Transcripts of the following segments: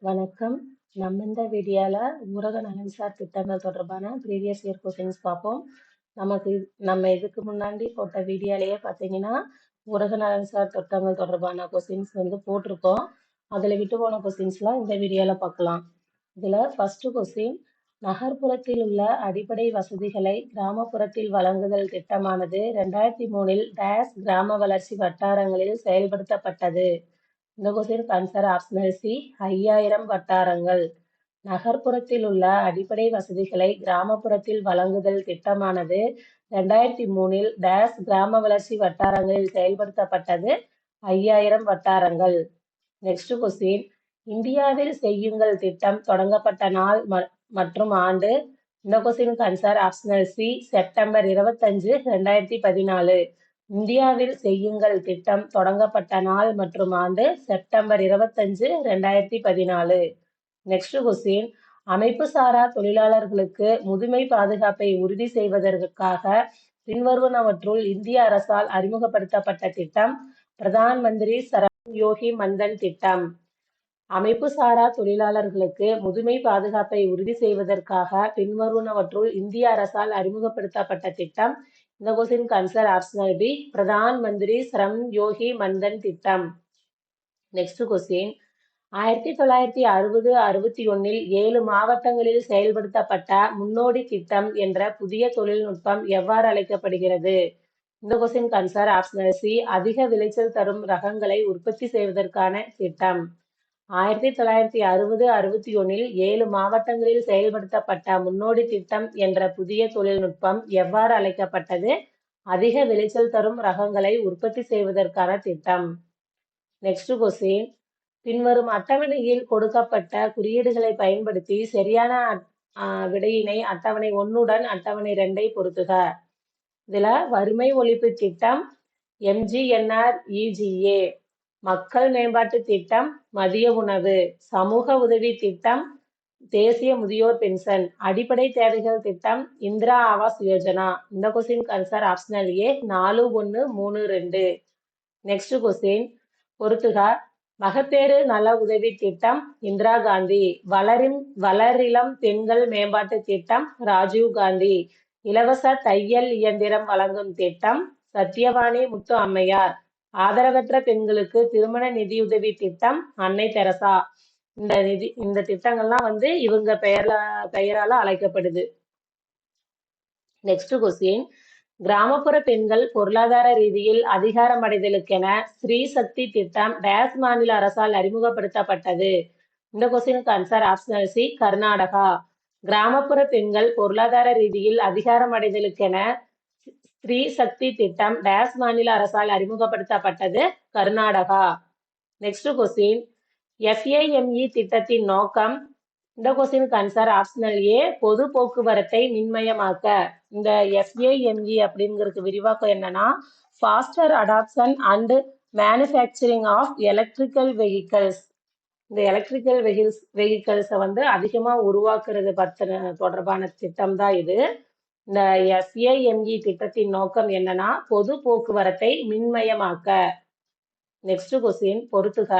வணக்கம். நம்ம இந்த வீடியோல ஊரக நலன்சார் திட்டங்கள் தொடர்பான ப்ரீவியஸ் இயர் கொஸ்டின்ஸ் பார்ப்போம். நம்ம இதுக்கு முன்னாடி போட்ட வீடியோலயே பார்த்தீங்கன்னா, ஊரக நலன்சார் திட்டங்கள் தொடர்பான கொஸ்டின்ஸ் போட்டிருக்கோம். அதில் விட்டு போன கொஸ்டின்ஸ்லாம் இந்த வீடியோல பார்க்கலாம். இதில் ஃபர்ஸ்ட் கொஸ்டின், நகர்ப்புறத்தில் உள்ள அடிப்படை வசதிகளை கிராமப்புறத்தில் வழங்குதல் திட்டமானது 2003இல் டேஸ் கிராம வளர்ச்சி வட்டாரங்களில் செயல்படுத்தப்பட்டது. இந்த கொஸ்டினுக்கு ஆன்சர் ஆப்ஷனல் சி, 5000 வட்டாரங்கள். நகர்ப்புறத்தில் உள்ள அடிப்படை வசதிகளை கிராமப்புறத்தில் வழங்குதல் திட்டமானது 2003இல் டேஸ் கிராம வளர்ச்சி வட்டாரங்களில் செயல்படுத்தப்பட்டது. 5000 வட்டாரங்கள். நெக்ஸ்ட் கொஸ்டின், இந்தியாவில் செய்யுங்கள் திட்டம் தொடங்கப்பட்ட நாள் மற்றும் ஆண்டு. இந்த கொஸ்டினுக்கு ஆன்சர் ஆப்ஷனல் சி, செப்டம்பர் 25, 2014. இந்தியாவில் செய்யுங்கள் திட்டம் தொடங்கப்பட்ட நாள் மற்றும் ஆண்டு செப்டம்பர் 25, 2014. நெக்ஸ்ட் கொஸ்டின், அமைப்பு சாரா தொழிலாளர்களுக்கு முதுமை பாதுகாப்பை உறுதி செய்வதற்காக பின்வருவனவற்றுள் இந்திய அரசால் அறிமுகப்படுத்தப்பட்ட திட்டம். பிரதான் மந்திரி ஸ்ரம் யோகி மன்தன் திட்டம். அமைப்பு சாரா தொழிலாளர்களுக்கு முதுமை பாதுகாப்பை உறுதி செய்வதற்காக பின்வருவனவற்றுள் இந்திய அரசால் அறிமுகப்படுத்தப்பட்ட திட்டம். இந்த கொஸ்டினுக்கு ஆன்சர் ஆப்ஷனல் பி, பிரதான் மந்திரி ஸ்ரம் யோகி மன்தன் திட்டம். நெக்ஸ்ட் கொஸ்டின், 1960-61இல் 7 மாவட்டங்களில் செயல்படுத்தப்பட்ட முன்னோடி திட்டம் என்ற புதிய தொழில்நுட்பம் எவ்வாறு அழைக்கப்படுகிறது? இந்த கொஸ்டினுக்கு ஆன்சர் ஆப்ஷனல் சி, அதிக விளைச்சல் தரும் ரகங்களை உற்பத்தி செய்வதற்கான திட்டம். 1960-61இல் 7 மாவட்டங்களில் செயல்படுத்தப்பட்ட முன்னோடி திட்டம் என்ற புதிய தொழில்நுட்பம் எவ்வாறு அழைக்கப்பட்டது? அதிக விளைச்சல் தரும் ரகங்களை உற்பத்தி செய்வதற்கான திட்டம். நெக்ஸ்ட் கொஸ்டின், பின்வரும் அட்டவணையில் கொடுக்கப்பட்ட குறியீடுகளை பயன்படுத்தி சரியான விடையினை அட்டவணை 1உடன் அட்டவணை 2ஐ பொருத்துக. இதுல வறுமை ஒழிப்பு திட்டம் MGNREGA, மக்கள் மேம்பாட்டு திட்டம் மதிய உணவு, சமூக உதவி திட்டம் தேசிய முதியோர் பென்ஷன், அடிப்படை தேவைகள் திட்டம் இந்திரா ஆவாஸ் யோஜனா. இந்த கொஸ்டினுக்கு ஆன்சர் ஆப்ஷனல் ஏ, 4132. நெக்ஸ்ட் கொஸ்டின், பொறுத்துக. மகப்பேறு நல உதவி திட்டம் இந்திரா காந்தி, வளரிளம் பெண்கள் மேம்பாட்டு திட்டம் ராஜீவ் காந்தி, இலவச தையல் இயந்திரம் வழங்கும் திட்டம் சத்யவாணி முத்து அம்மையார், ஆதரவற்ற பெண்களுக்கு திருமண நிதியுதவி திட்டம் அன்னை தெரசா. இந்த திட்டங்கள்லாம் இவங்க பெயரால அழைக்கப்படுது. நெக்ஸ்ட் கொஸ்டின், கிராமப்புற பெண்கள் பொருளாதார ரீதியில் அதிகாரம் அடைதலுக்கென ஸ்ரீ சக்தி திட்டம் டேஸ் மாநில அரசால் அறிமுகப்படுத்தப்பட்டது. இந்த கொஸ்டினுக்கு ஆன்சர் ஆப்ஷனல் சி, கர்நாடகா. கிராமப்புற பெண்கள் பொருளாதார ரீதியில் அதிகாரம் அடைதலுக்கென ஸ்ரீ சக்தி திட்டம் டேஸ் மாநில அரசால் அறிமுகப்படுத்தப்பட்டது. கர்நாடகா. நெக்ஸ்ட் கொஸ்டின், FAME திட்டத்தின் நோக்கம். இந்த கொஸ்டினுக்கு ஆன்சர் ஆப்ஷனல் ஏ, பொது போக்குவரத்தை மின்மயமாக்க. இந்த FAME அப்படிங்கிறது விரிவாக்கம் என்னன்னா, faster adoption and manufacturing of electrical vehicles. இந்த எலக்ட்ரிக்கல் வெஹிக்கல்ஸை அதிகமா உருவாக்குறது தொடர்பான திட்டம் தான் இது. இந்த FAME திட்டத்தின் நோக்கம் என்னன்னா, பொது போக்குவரத்தை மின்மயமாக்க. நெக்ஸ்ட் கொஸ்டின், பொறுத்துக.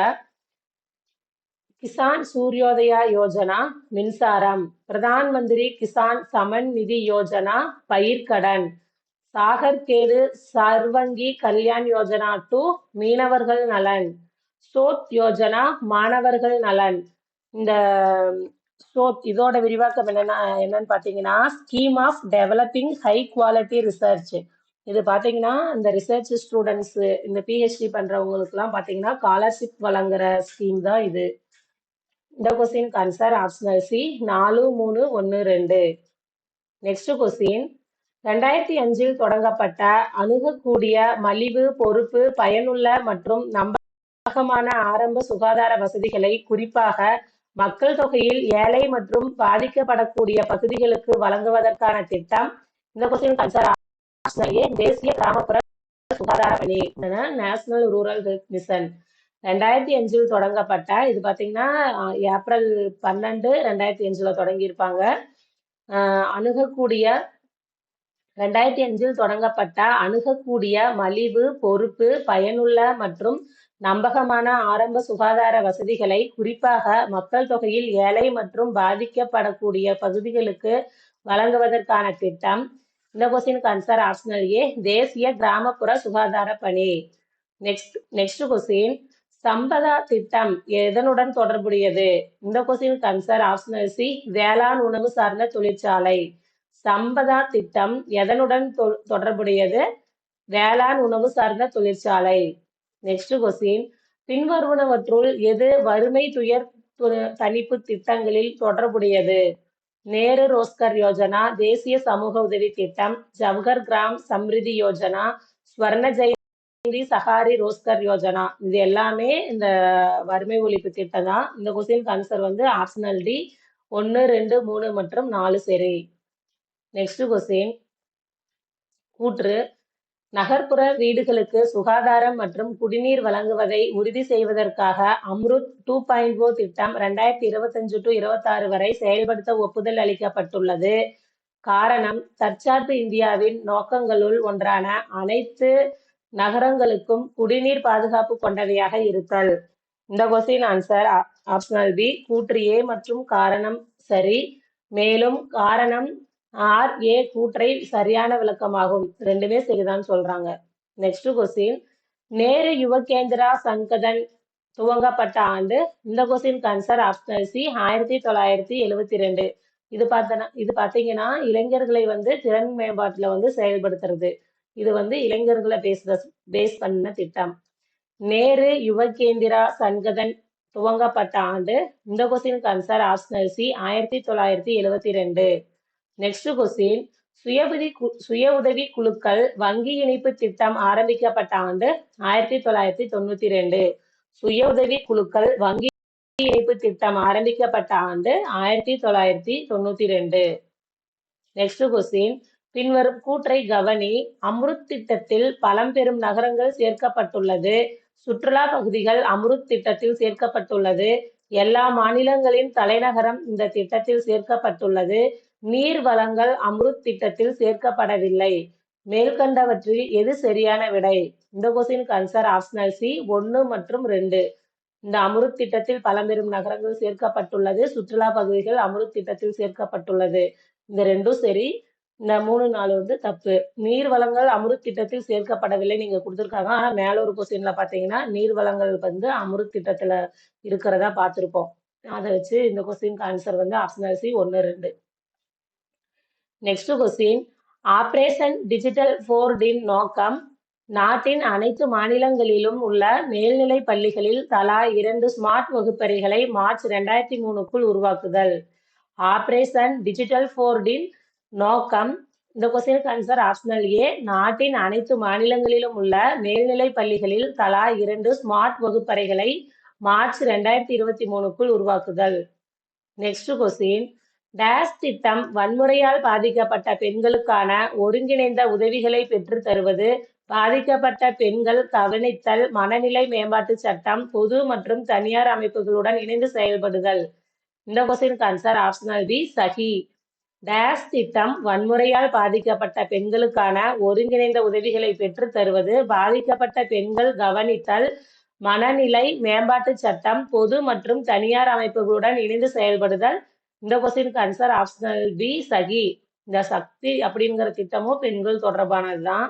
கிசான் சூரியோதயா யோஜனா மின்சாரம், பிரதான் மந்திரி கிசான் சமன் நிதி யோஜனா பயிர்க்கடன், சாகர்கேடு சர்வங்கி கல்யாண் யோஜனா 2 மீனவர்கள் நலன், ஸ்ரோத் யோஜனா மாணவர்கள் நலன். இந்த ஸ்ரோத் இதோட விரிவாக்கம் என்னன்னு பார்த்தீங்கன்னா, scheme of developing high quality research. இது பார்த்தீங்கன்னா இந்த ரிசர்ச் ஸ்டூடெண்ட்ஸ், இந்த PhD பண்றவங்களுக்குலாம் பார்த்தீங்கன்னா ஸ்காலர்ஷிப் வழங்குற ஸ்கீம் தான் இது. இந்த கொஸ்டினுக்கு answer optional C, 4312. Next question, 2005இல் தொடங்கப்பட்ட அணுகக்கூடிய மலிவு பொறுப்பு பயனுள்ள மற்றும் நம்பகமான ஆரம்ப சுகாதார வசதிகளை குறிப்பாக மக்கள் தொகையில் ஏழை மற்றும் பாதிக்கப்படக்கூடிய பகுதிகளுக்கு வழங்குவதற்கான திட்டம். இந்த கொஸ்டினுக்கு ஆன்சர் ஆப்ஷனல் ஏ, தேசிய கிராமப்புற சுகாதார பணி, நேஷனல் ரூரல் ஹெல்த் மிஷன். 2005இல் தொடங்கப்பட்ட, இது பார்த்தீங்கன்னா ஏப்ரல் 12, 2005 தொடங்கியிருப்பாங்க. 2005இல் தொடங்கப்பட்ட அணுகக்கூடிய மலிவு பொறுப்பு பயனுள்ள மற்றும் நம்பகமான ஆரம்ப சுகாதார வசதிகளை குறிப்பாக மக்கள் தொகையில் ஏழை மற்றும் பாதிக்கப்படக்கூடிய பகுதிகளுக்கு வழங்குவதற்கான திட்டம். இந்த கொஸ்டின் ஆன்சர் ஆப்ஷனல் ஏ, தேசிய கிராமப்புற சுகாதார பணி. நெக்ஸ்ட் கொஸ்டின், சம்பதா திட்டம் எதனுடன் தொடர்புடையது? இந்த கொஸ்டின் ஆன்சர் ஆப்ஷனல் சி, வேளாண் உணவு சார்ந்த தொழிற்சாலை. சம்பதா திட்டம் எதனுடன் தொடர்புடையது? வேளாண் உணவு சார்ந்த தொழிற்சாலை. நெக்ஸ்ட் கொஸ்டின், பின்வருவனவற்றுள் எது வறுமை துயர் தணிப்பு திட்டங்களில் தொடர்புடையது? நேரு ரோஸ்கர் யோஜனா, தேசிய சமூக உதவி திட்டம், ஜவஹர் கிராம் சம்ரிதி யோஜனா, ஸ்வர்ண ஜெயந்தி சஹாரி ரோஸ்கர் யோஜனா. இது எல்லாமே இந்த வறுமை ஒழிப்பு திட்டம் தான். இந்த கொஸ்டின் ஆன்சர் வந்து ஆப்ஷனல் டி, 1, 2, 3 மற்றும் 4 சரி. நெக்ஸ்ட் கொஸ்டின், கூற்று. நகர்ப்புற வீடுகளுக்கு சுகாதாரம் மற்றும் குடிநீர் வழங்குவதை உறுதி செய்வதற்காக அம்ருத் 2.0 திட்டம் 2025 to 26 வரை செயல்படுத்த ஒப்புதல் அளிக்கப்பட்டுள்ளது. காரணம், தற்சார்பு இந்தியாவின் நோக்கங்களுள் ஒன்றான அனைத்து நகரங்களுக்கும் குடிநீர் பாதுகாப்பு கொண்டவையாக இருத்தல். இந்த கொஸ்டின் ஆன்சர் ஆப்ஷனல் பி, கூற்று ஏ மற்றும் காரணம் சரி. மேலும் காரணம் ஆர் ஏ கூற்றை சரியான விளக்கமாகும். ரெண்டுமே சரிதான் சொல்றாங்க. நெக்ஸ்ட் கொஸ்டின், நேரு யுவகேந்திரா சங்கதன் துவங்கப்பட்ட ஆண்டு? இந்த கொஸ்டின் ஆன்சர் ஆப்ஷனல் சி, 1972. இது பாத்தீங்கன்னா இளைஞர்களை வந்து திறன் மேம்பாட்டுல வந்து செயல்படுத்துறது. இது வந்து இளைஞர்களை பேஸ் பண்ண திட்டம். நேரு யுவகேந்திரா சங்கதன் துவங்கப்பட்ட ஆண்டு? இந்த question answer optional C, 1972. Next question, சுய உதவி குழுக்கள் வங்கி இணைப்பு திட்டம் ஆரம்பிக்கப்பட்ட ஆண்டு? 1992. சுய உதவி குழுக்கள் வங்கி இணைப்பு திட்டம் ஆரம்பிக்கப்பட்ட ஆண்டு 1992. நெக்ஸ்ட் கொஸ்டின், பின்வரும் கூற்றை கவனி. அம்ருத் திட்டத்தில் பழம்பெரும் நகரங்கள் சேர்க்கப்பட்டுள்ளது. சுற்றுலா பகுதிகள் அம்ருத் திட்டத்தில் சேர்க்கப்பட்டுள்ளது. எல்லா மாநிலங்களின் தலைநகரம் இந்த திட்டத்தில் சேர்க்கப்பட்டுள்ளது. நீர் வளங்கள் அம்ருத் திட்டத்தில் சேர்க்கப்படவில்லை. மேற்கண்டவற்றில் எது சரியான விடை? இந்த கொஸ்டின் ஆன்சர் ஆப்ஷனல் சி, 1 மற்றும் 2. இந்த அம்ருத் திட்டத்தில் பழம்பெரும் நகரங்கள் சேர்க்கப்பட்டுள்ளது, சுற்றுலா பகுதிகள் அம்ருத் திட்டத்தில் சேர்க்கப்பட்டுள்ளது. இந்த ரெண்டும் சரி. இந்த 3, 4 வந்து தப்பு. நீர் வளங்கள் அம்ருத் திட்டத்தில் சேர்க்கப்படவில்லை நீங்க கொடுத்துருக்காங்க. ஆனா மேல ஒரு கொஸ்டின்ல பாத்தீங்கன்னா நீர் வளங்கள் வந்து அம்ருத் திட்டத்துல இருக்கிறதா பார்த்திருப்போம். அதை வச்சு இந்த கொஸ்டின் ஆன்சர் வந்து optional C, 1, 2. Next question, operation digital போர்டின் நோக்கம்? நாட்டின் அனைத்து மாநிலங்களிலும் உள்ள மேல்நிலை பள்ளிகளில் தலா 2 ஸ்மார்ட் வகுப்பறைகளை மார்ச் 2003க்குள் உருவாக்குதல். ஆபரேஷன் டிஜிட்டல் போர்டின் நோக்கம்? இந்த கொஸ்டினுக்கு ஆன்சர் ஆப்ஷனல் ஏ, நாட்டின் அனைத்து மாநிலங்களிலும் உள்ள மேல்நிலை பள்ளிகளில் தலா 2 ஸ்மார்ட் வகுப்பறைகளை மார்ச் 2023க்குள் உருவாக்குதல். நெக்ஸ்ட் கொஸ்டின், டேஷ் திட்டம் வன்முறையால் பாதிக்கப்பட்ட பெண்களுக்கான ஒருங்கிணைந்த உதவிகளை பெற்று தருவது. பாதிக்கப்பட்ட பெண்கள் கவனித்தல், மனநிலை மேம்பாட்டு சட்டம், பொது மற்றும் தனியார் அமைப்புகளுடன் இணைந்து செயல்படுதல். இந்த கொஸ்டினுக்கு ஆன்சர் ஆப்ஷனல் பி, சஹி. டேஷ் திட்டம் வன்முறையால் பாதிக்கப்பட்ட பெண்களுக்கான ஒருங்கிணைந்த உதவிகளை பெற்று தருவது. பாதிக்கப்பட்ட பெண்கள் கவனித்தல், மனநிலை மேம்பாட்டு சட்டம், பொது மற்றும் தனியார் அமைப்புகளுடன் இணைந்து செயல்படுதல். இந்த கொஸ்டினுக்கு ஆன்சர் ஆப்ஷனல் பி, சஹி. இந்த சக்தி அப்படிங்கிற திட்டமும் பெண்கள் தொடர்பானதுதான்.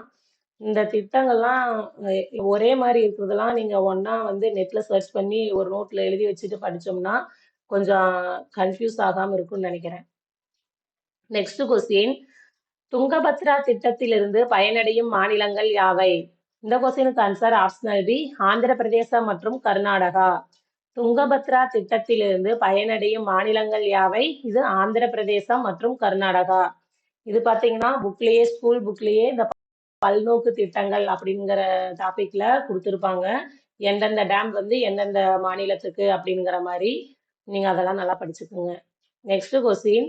இந்த திட்டங்கள்லாம் ஒரே மாதிரி இருக்கிறதெல்லாம் நீங்க ஒண்ணா வந்து நெட்ல சர்ச் பண்ணி ஒரு நோட்ல எழுதி வச்சுட்டு படிச்சோம்னா கொஞ்சம் கன்ஃபியூஸ் ஆகாம இருக்கும்னு நினைக்கிறேன். நெக்ஸ்ட் கொஸ்டின், துங்கபத்ரா திட்டத்திலிருந்து பயனடையும் மாநிலங்கள் யாவை? இந்த கொஸ்டினுக்கு ஆன்சர் ஆப்ஷனல் பி, ஆந்திர பிரதேசம் மற்றும் கர்நாடகா. துங்கபத்ரா திட்டத்திலிருந்து பயனடையும் மாநிலங்கள் யாவை? இது ஆந்திர பிரதேசம் மற்றும் கர்நாடகா. இது பாத்தீங்கன்னா புக்லயே, ஸ்கூல் புக்லயே இந்த பல்நோக்கு திட்டங்கள் அப்படிங்கிற டாபிக்ல கொடுத்துருப்பாங்க. எந்தெந்த டேம் வந்து எந்தெந்த மாநிலத்துக்கு அப்படிங்கிற மாதிரி நீங்க அதெல்லாம் நல்லா படிச்சுக்கோங்க. நெக்ஸ்ட் கொஸ்டின்,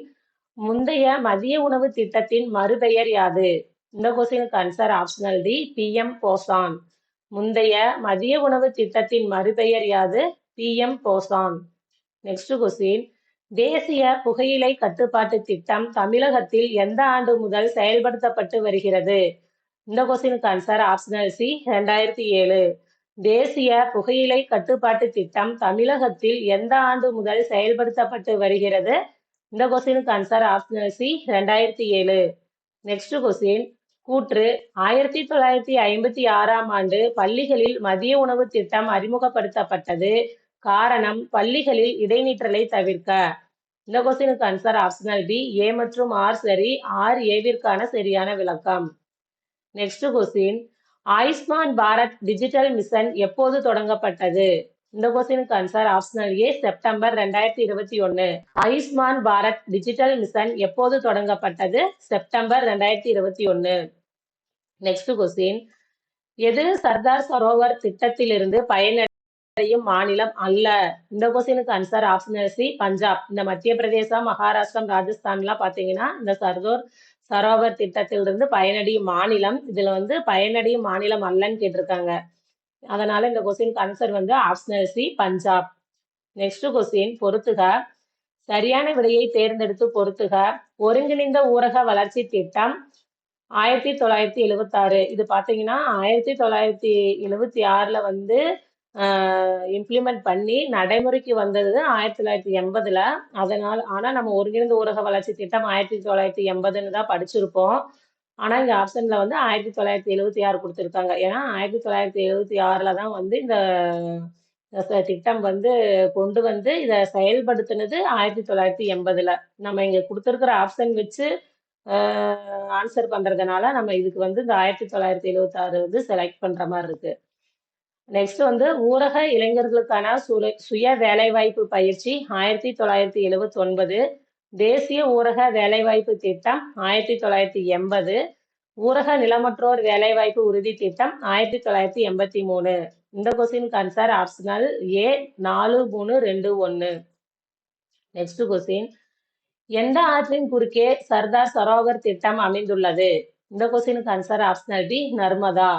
முந்தைய மதிய உணவு திட்டத்தின் மறுபெயர் யாது? இந்த கொஸ்டினுக்கு ஆன்சர் ஆப்ஷனல் டி, PM போசான். முந்தைய மதிய உணவு திட்டத்தின் மறுபெயர் யாது? PM boson. நெக்ஸ்ட் கொஸ்டின், தேசிய புகையிலை கட்டுப்பாட்டு திட்டம் தமிழகத்தில் எந்த ஆண்டு முதல் செயல்படுத்தப்பட்டு வருகிறது? இந்த கொஸ்டினுக்கு ஆன்சர் ஆப்ஷனல் சி, 2007. தேசிய புகையிலை கட்டுப்பாட்டு திட்டம் தமிழகத்தில் எந்த ஆண்டு முதல் செயல்படுத்தப்பட்டு வருகிறது? இந்த கொஸ்டினுக்கு answer optional C 2007. Next question கூற்று 1956ஆம் ஆண்டு பள்ளிகளில் மதிய உணவு திட்டம் அறிமுகப்படுத்தப்பட்டது. காரணம் பள்ளிகளில் இடைநிற்றலை தவிர்க்க. இந்த கொஸ்டினுக்கு ஆன்சர் ஆப்ஷனல் பி ஏ மற்றும் ஆர் சரி. ஆர் ஏவிற்கான சரியான விளக்கம். Next question Ayushman Bharat digital mission எப்போது தொடங்கப்பட்டது? இந்த கொஸ்டினுக்கு ஆன்சர் ஆப்ஷனல் ஏ September 2021. Ayushman Bharat digital mission எப்போது தொடங்கப்பட்டது? செப்டம்பர் 2021. நெக்ஸ்ட் கொஸ்டின் எது சர்தார் சரோவர் திட்டத்திலிருந்து பயனடையும் மாநிலம் அல்ல? இந்த கொஸ்டினுக்கு ஆன்சர் ஆப்ஷனல் சி பஞ்சாப். இந்த மத்திய பிரதேசம், மகாராஷ்டிரம், ராஜஸ்தான்லாம் பார்த்தீங்கன்னா இந்த சர்தார் சரோவர் திட்டத்திலிருந்து பயனடையும் மாநிலம். இதுல பயனடையும் மாநிலம் அல்லன்னு கேட்டிருக்காங்க. அதனால இந்த கொஸ்டினுக்கு answer optional C Punjab. Next question பொறுத்துக. சரியான விடையை தேர்ந்தெடுத்து பொறுத்துக. ஒருங்கிணைந்த ஊரக வளர்ச்சி திட்டம் 1976. இது பார்த்தீங்கன்னா 1976ல இம்ப்ளிமெண்ட் பண்ணி நடைமுறைக்கு வந்தது 1980ல. ஆனா நம்ம ஒருங்கிணைந்த ஊரக வளர்ச்சி திட்டம் 1980ன்னு தான் படிச்சிருப்போம். ஆனா இந்த ஆப்ஷன்ல 1976 கொடுத்திருக்காங்க. ஏன்னா 1976ல தான் இந்த திட்டம் கொண்டு இதை செயல்படுத்தினது 1980ல. நம்ம இங்க கொடுத்திருக்கிற ஆப்ஷன் வச்சு ஆன்சர் பண்றதுனால நம்ம இதுக்கு இந்த 1976 செலக்ட் பண்ற மாதிரி இருக்கு. நெக்ஸ்ட் ஊரக இளைஞர்களுக்கான சுய வேலைவாய்ப்பு பயிற்சி 1979. தேசிய ஊரக வேலைவாய்ப்பு திட்டம் 1980. ஊரக நிலமற்றோர் வேலைவாய்ப்பு உறுதி திட்டம் 1983. இந்த கொஸ்டினுக்கு ஆன்சர் ஆப்ஷனல் ஏ 4321. நெக்ஸ்ட் கொஸ்டின் எந்த ஆற்றின் குறுக்கே சர்தார் சரோவர் திட்டம் அமைந்துள்ளது? இந்த கொஸ்டினுக்கு ஆன்சர் ஆப்ஷனல் பி நர்மதா.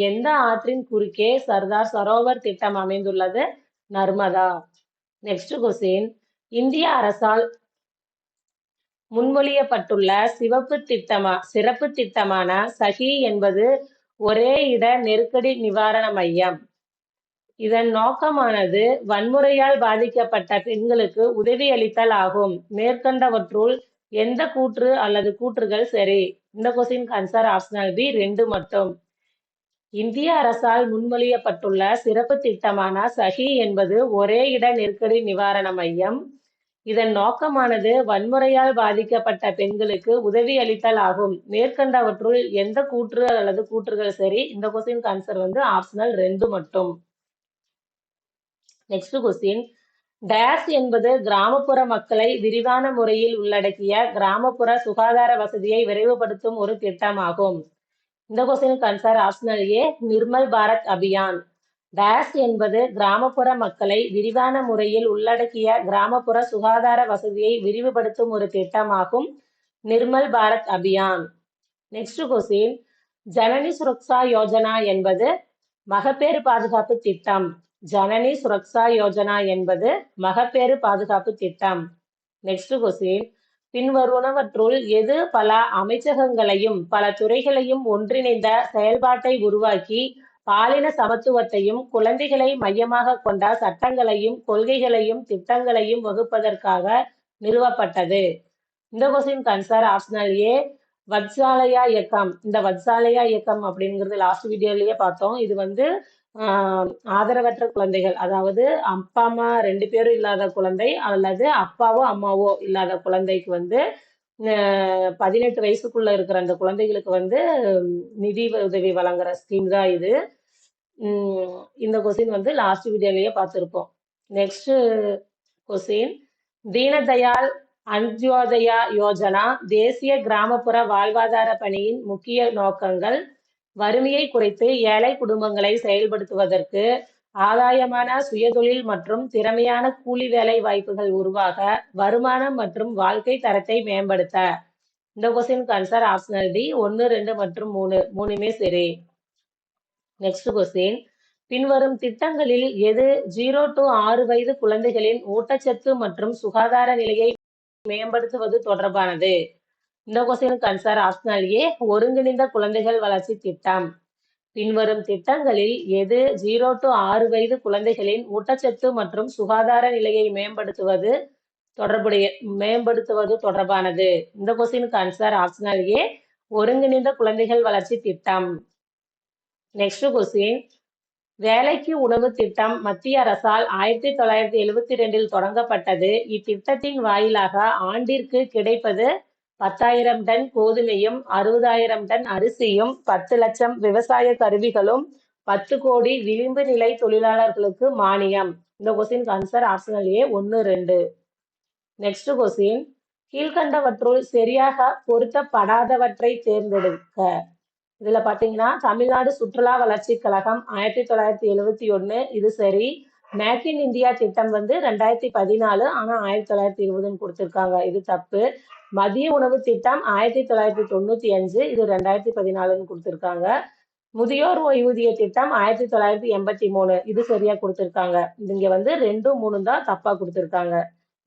எந்த ஆற்றின் குறுக்கே சர்தார் சரோவர் திட்டம் அமைந்துள்ளது? நர்மதா. நெக்ஸ்ட் கொஸ்டின் இந்திய அரசால் முன்மொழியப்பட்டுள்ள சிறப்பு திட்டமான சஹி என்பது ஒரே இட நெருக்கடி நிவாரண மையம். இதன் நோக்கமானது வன்முறையால் பாதிக்கப்பட்ட பெண்களுக்கு உதவி அளித்தல் ஆகும். மேற்கண்டவற்றுள் எந்த கூற்று அல்லது கூற்றுகள் சரி? இந்த கொஸ்டினுக்கு ஆன்சர் ஆப்ஷனல் பி 2 மட்டும். இந்திய அரசால் முன்மொழியப்பட்டுள்ள சிறப்பு திட்டமான சஹி என்பது ஒரே இட நெருக்கடி நிவாரண மையம். இதன் நோக்கமானது வன்முறையால் பாதிக்கப்பட்ட பெண்களுக்கு உதவி அளித்தல் ஆகும். மேற்கண்டவற்றுள் எந்த கூற்று அல்லது கூற்றுகள் சரி? இந்த கொஸ்டினுக்கு ஆன்சர் ஆப்ஷனல் 2 மட்டும். நெக்ஸ்ட் கொஸ்டின் டேஷ் என்பது கிராமப்புற மக்களை விரிவான முறையில் உள்ளடக்கிய கிராமப்புற சுகாதார வசதியை விரைவுபடுத்தும் ஒரு திட்டமாகும். இந்த கொஸ்டினுக்கு ஆன்சர் ஆப்ஷனல் ஏ நிர்மல் பாரத் அபியான். டேஷ் என்பது கிராமப்புற மக்களை விரிவான முறையில் உள்ளடக்கிய கிராமப்புற சுகாதார வசதியை விரிவுபடுத்தும் ஒரு திட்டமாகும். நிர்மல் பாரத் அபியான். நெக்ஸ்ட் கொஸ்டின் ஜனனி சுரக்ஷா யோஜனா என்பது மகப்பேறு பாதுகாப்பு திட்டம். ஜனனி சுரக்ஷா யோஜனா என்பது மகப்பேறு பாதுகாப்பு திட்டம். நெக்ஸ்ட் கொஸ்டின் பின்வருவனவற்றுள் எது பல அமைச்சகங்களையும் பல துறைகளையும் ஒன்றிணைந்த செயல்பாட்டை உருவாக்கி பாலின சமத்துவத்தையும் குழந்தைகளை மையமாக கொண்ட சட்டங்களையும் கொள்கைகளையும் திட்டங்களையும் வகுப்பதற்காக நிறுவப்பட்டது? இந்த கொஸ்டின் ஆன்சர் ஆப்ஷனல் ஏ வத்சாலயா இயக்கம். இந்த வத்சாலயா இயக்கம் அப்படிங்கிறது லாஸ்ட் வீடியோலயே பார்த்தோம். இது ஆதரவற்ற குழந்தைகள், அதாவது அப்பா அம்மா 2 பேரும் இல்லாத குழந்தை அல்லது அப்பாவோ அம்மாவோ இல்லாத குழந்தைக்கு 18 வயசுக்குள்ள இருக்கிற அந்த குழந்தைகளுக்கு நிதி உதவி வழங்குற ஸ்கீம் தான் இது. இந்த கொஸ்டின் லாஸ்ட் வீடியோலயே பார்த்துருப்போம். நெக்ஸ்ட் கொஸ்டின் தீனதயாள் அந்தியோதயா யோஜனா தேசிய கிராமப்புற வாழ்வாதார பணியின் முக்கிய நோக்கங்கள். வறுமையை குறைத்து ஏழை குடும்பங்களை செயல்படுத்துவதற்கு, ஆதாயமான சுயதொழில் மற்றும் திறமையான கூலி வேலை வாய்ப்புகள் உருவாக, வருமானம் மற்றும் வாழ்க்கை தரத்தை மேம்படுத்த. இந்த கொஸ்டினுக்கு ஆன்சர் ஆப்ஷனல் டி 1, 2 மற்றும் 3 மூணுமே சரி. நெக்ஸ்ட் கொஸ்டின் பின்வரும் திட்டங்களில் எது 0 to 6 வயது குழந்தைகளின் ஊட்டச்சத்து மற்றும் சுகாதார நிலையை மேம்படுத்துவது தொடர்பானது? இந்த கொஸ்டினுக்கு ஆன்சர் ஆப்ஷனல் ஏ ஒருங்கிணைந்த குழந்தைகள் வளர்ச்சி திட்டம். பின்வரும் திட்டங்களில் எது 0 to 6 வயது குழந்தைகளின் ஊட்டச்சத்து மற்றும் சுகாதார நிலையை மேம்படுத்துவது தொடர்பானது? இந்த கொஸ்டினுக்கு ஆன்சர் ஆப்ஷனல் ஏ, ஒருங்கிணைந்த குழந்தைகள் வளர்ச்சி திட்டம். நெக்ஸ்ட் கொஸ்டின், வேலைக்கு உணவு திட்டம் மத்திய அரசால் 1972 தொடங்கப்பட்டது. இத்திட்டத்தின் வாயிலாக ஆண்டிற்கு கிடைப்பது 10,000 டன் கோதுமையும், 60,000 டன் அரிசியும், 10 லட்சம் விவசாய கருவிகளும், 10 கோடி விளிம்பு நிலை தொழிலாளர்களுக்கு மானியம். இந்த கொஸ்டினுக்கு answer optional A 1, 2. Next question, கீழ்கண்டவற்றுள் சரியாக பொருத்தப்படாதவற்றை தேர்ந்தெடுக்க. இதுல பாத்தீங்கன்னா தமிழ்நாடு சுற்றுலா வளர்ச்சி கழகம் 1971, இது சரி. மேக் இன் இந்தியா திட்டம் 2014, ஆனா 1920 கொடுத்திருக்காங்க, இது தப்பு. மதிய உணவு திட்டம் 1995, இது 2014 கொடுத்திருக்காங்க. முதியோர் ஓய்வூதிய திட்டம் 1983, இது சரியா கொடுத்திருக்காங்க. இங்க 2, 3 தான் தப்பா கொடுத்திருக்காங்க.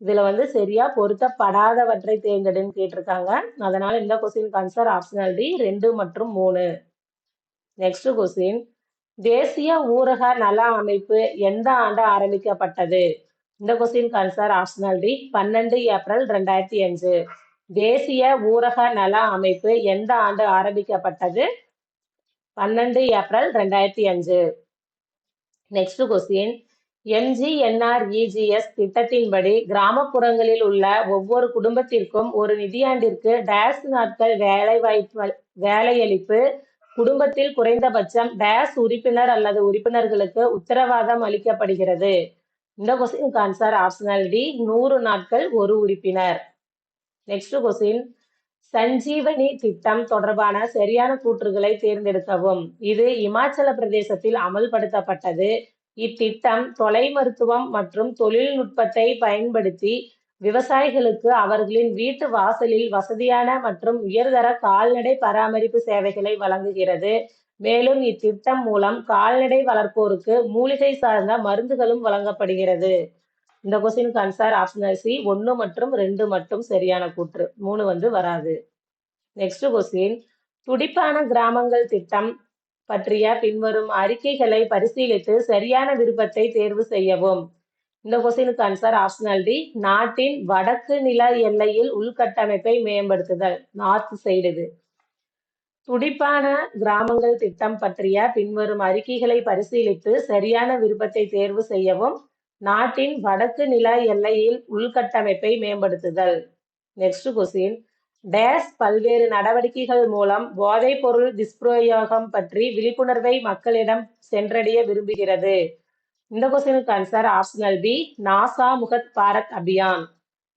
இதுல சரியா பொருத்தப்படாதவற்றை தேர்ந்தெடுன்னு கேட்டிருக்காங்க. அதனால இந்த கொஸ்டினுக்கு ஆன்சர் ஆப்ஷனல் டி 2 மற்றும் 3. நெக்ஸ்ட் கொஸ்டின், தேசிய ஊரக நல அமைப்பு எந்த ஆண்டு ஆரம்பிக்கப்பட்டது? இந்த கொஸ்டினுக்கு ஆன்சர் ஆப்ஷனல் டி 12 ஏப்ரல் 2005. தேசிய ஊரக நல அமைப்பு எந்த ஆண்டு ஆரம்பிக்கப்பட்டது? 12 ஏப்ரல் 2005. நெக்ஸ்ட் கொஸ்டின், MGNREGS திட்டத்தின்படி கிராமப்புறங்களில் உள்ள ஒவ்வொரு குடும்பத்திற்கும் ஒரு நிதியாண்டிற்கு டேஷ் நாட்கள் வேலையளிப்பு, குடும்பத்தில் குறைந்தபட்சம் டேஷ் உறுப்பினர் அல்லது உறுப்பினர்களுக்கு உத்தரவாதம் அளிக்கப்படுகிறது. இந்த கொஸ்டினுக்கு ஆன்சர் ஆப்ஷனல் டி 100 நாட்கள் ஒரு உறுப்பினர். நெக்ஸ்ட் கொஸ்டின், சஞ்சீவனி திட்டம் தொடர்பான சரியான கூற்றுகளை தேர்ந்தெடுக்கவும். இது இமாச்சல பிரதேசத்தில் அமல்படுத்தப்பட்டது. இத்திட்டம் தொலை மருத்துவம் மற்றும் தொழில்நுட்பத்தை பயன்படுத்தி விவசாயிகளுக்கு அவர்களின் வீட்டு வாசலில் வசதியான மற்றும் உயர்தர கால்நடை பராமரிப்பு சேவைகளை வழங்குகிறது. மேலும் இத்திட்டம் மூலம் கால்நடை வளர்ப்போருக்கு மூலிகை சார்ந்த மருந்துகளும் வழங்கப்படுகிறது. இந்த கொஸ்டினுக்கு ஆன்சர் ஆப்ஷனல் சி 1 மற்றும் 2 மட்டும் சரியான கூற்று, 3 வராது. நெக்ஸ்ட் கொஸ்டின், துடிப்பான கிராமங்கள் திட்டம் பற்றிய பின்வரும் அறிக்கைகளை பரிசீலித்து சரியான விருப்பத்தை தேர்வு செய்யவும். இந்த கொஸ்டினுக்கு ஆன்சர் ஆப்ஷனல் டி நாட்டின் வடக்கு நில எல்லையில் உள்கட்டமைப்பை மேம்படுத்துதல், நார்த் சைடு. இது துடிப்பான கிராமங்கள் திட்டம் பற்றிய பின்வரும் அறிக்கைகளை பரிசீலித்து சரியான விருப்பத்தை தேர்வு செய்யவும். நாட்டின் வடக்கு நில எல்லையில் உள்கட்டமைப்பை மேம்படுத்துதல். நெக்ஸ்ட் கொஸ்டின், டேஷ் பல்வேறு நடவடிக்கைகள் மூலம் போதைப் பொருள் துஷ்பிரயோகம் பற்றி விழிப்புணர்வை மக்களிடம் சென்றடைய விரும்புகிறது. இந்த கொஸ்டினுக்கு ஆன்சர் ஆப்ஷனல் பி நாசா முகத் பாரத் அபியான்.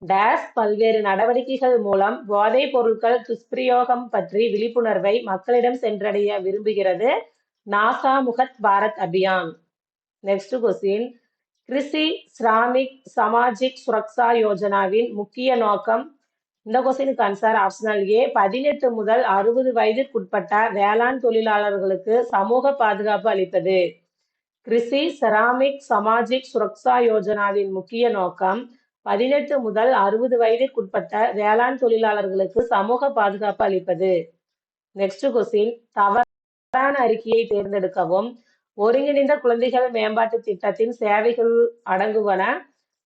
டேஷ் பல்வேறு நடவடிக்கைகள் மூலம் போதைப் பொருட்கள் துஷ்பிரயோகம் பற்றி விழிப்புணர்வை மக்களிடம் சென்றடைய விரும்புகிறது. நாசா முகத் பாரத் அபியான். நெக்ஸ்ட் கொஸ்டின், கிருஷி ஸ்ராமிக் சமாஜிக் சுரக்ஷா யோஜனாவின் முக்கிய நோக்கம். இந்த கொஸ்டினுக்கு ஆன்சர் ஆப்ஷனல் ஏ 18 முதல் 60 வயதிற்குட்பட்ட வேளாண் தொழிலாளர்களுக்கு சமூக பாதுகாப்பு அளிப்பது. கிருஷி செராமிக் சமாஜிக் சுரக்ஷா யோஜனாவின் முக்கிய நோக்கம் 18 முதல் 60 வயதிற்குட்பட்ட வேளாண் தொழிலாளர்களுக்கு சமூக பாதுகாப்பு அளிப்பது. நெக்ஸ்ட் கொஸ்டின், தவறான அறிக்கையை தேர்ந்தெடுக்கவும். ஒருங்கிணைந்த குழந்தைகள் மேம்பாட்டு திட்டத்தின் சேவைகள் அடங்குவன.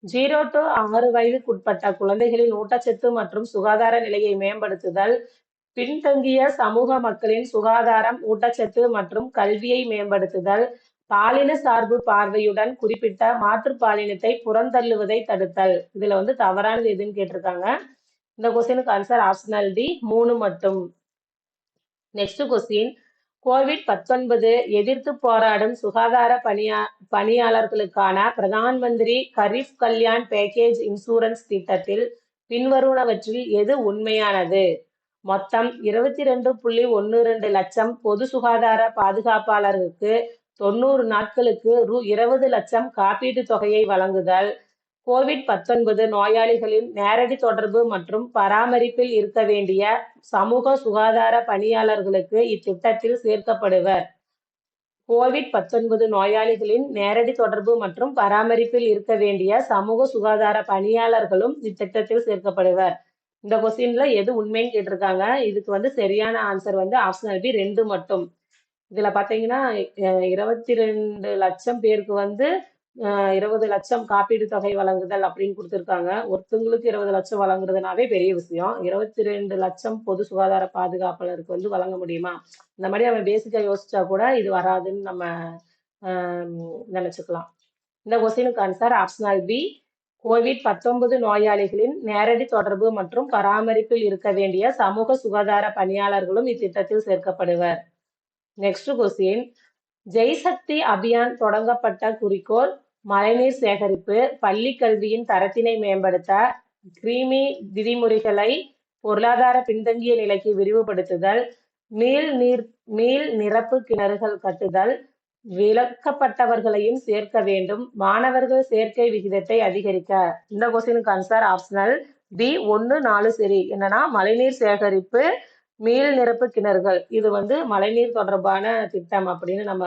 0 to 6 வயதுக்குட்பட்ட குழந்தைகளின் ஊட்டச்சத்து மற்றும் சுகாதார நிலையை மேம்படுத்துதல், பின்தங்கிய சமூக மக்களின் சுகாதாரம், ஊட்டச்சத்து மற்றும் கல்வியை மேம்படுத்துதல், பாலின சார்பு பார்வையுடன் குறிப்பிட்ட மாற்று பாலினத்தை புறந்தள்ளுவதை தடுத்தல். இதுல தவறானது எதுன்னு கேட்டிருக்காங்க. இந்த கொஸ்டினுக்கு ஆன்சர் ஆப்ஷனல் டி 3 மட்டும். நெக்ஸ்ட் கொஸ்டின், COVID-19 எதிர்த்து போராடும் சுகாதார பணியாளர்களுக்கான பிரதான் மந்திரி கரீப் கல்யாண் பேக்கேஜ் இன்சூரன்ஸ் திட்டத்தில் பின்வருவனவற்றில் எது உண்மையானது? மொத்தம் 22.12 லட்சம் பொது சுகாதார பாதுகாப்பாளருக்கு 90 நாட்களுக்கு ரூ. 20 லட்சம் காப்பீட்டு தொகையை வழங்குதல், COVID-19 நோயாளிகளின் நேரடி தொடர்பு மற்றும் பராமரிப்பில் இருக்க வேண்டிய சமூக சுகாதார பணியாளர்களுக்கு இத்திட்டத்தில் சேர்க்கப்படுவர். COVID-19 நோயாளிகளின் நேரடி தொடர்பு மற்றும் பராமரிப்பில் இருக்க வேண்டிய சமூக சுகாதார பணியாளர்களும் இத்திட்டத்தில் சேர்க்கப்படுவர். இந்த கொஸ்டின்ல எது உண்மைன்னு கேட்டிருக்காங்க. இதுக்கு சரியான ஆன்சர் ஆப்ஷனல் பி 2 மட்டும். இதுல பாத்தீங்கன்னா 22 லட்சம் பேருக்கு வந்து 20 லட்சம் காப்பீடு தொகை வழங்குதல் அப்படின்னு கொடுத்துருக்காங்க. ஒருத்தங்களுக்கு 20 லட்சம் வழங்குறதுனாவே பெரிய விஷயம். 22 லட்சம் பொது சுகாதார பாதுகாப்பாளருக்கு வந்து வழங்க முடியுமா? இந்த மாதிரி அவன் பேசிக்கா யோசிச்சா கூட இது வராதுன்னு நம்ம நினைச்சுக்கலாம். இந்த கொஸ்டினுக்கு ஆன்சர் ஆப்ஷனல் பி. கோவிட்-19 நோயாளிகளின் நேரடி தொடர்பு மற்றும் பராமரிப்பில் இருக்க வேண்டிய சமூக சுகாதார பணியாளர்களும் இத்திட்டத்தில் சேர்க்கப்படுவர். நெக்ஸ்ட் கொஸ்டின், ஜெய் சக்தி அபியான் தொடங்கப்பட்ட குறிக்கோள் மழைநீர் சேகரிப்பு, பள்ளி கல்வியின் தரத்தினை மேம்படுத்த, கிருமி விதிமுறைகளை பொருளாதார பின்தங்கிய நிலைக்கு விரிவுபடுத்துதல், மீள் நிரப்பு கிணறுகள் கட்டுதல், விலக்கப்பட்டவர்களையும் சேர்க்க வேண்டும், மாணவர்கள் சேர்க்கை விகிதத்தை அதிகரிக்க. இந்த கொஸ்டினுக்கு ஆன்சர் ஆப்ஷனல் பி 1, 4 சரி. என்னன்னா மழைநீர் சேகரிப்பு, மீள் நிரப்பு கிணறுகள், இது வந்து மழைநீர் தொடர்பான திட்டம் அப்படின்னு நம்ம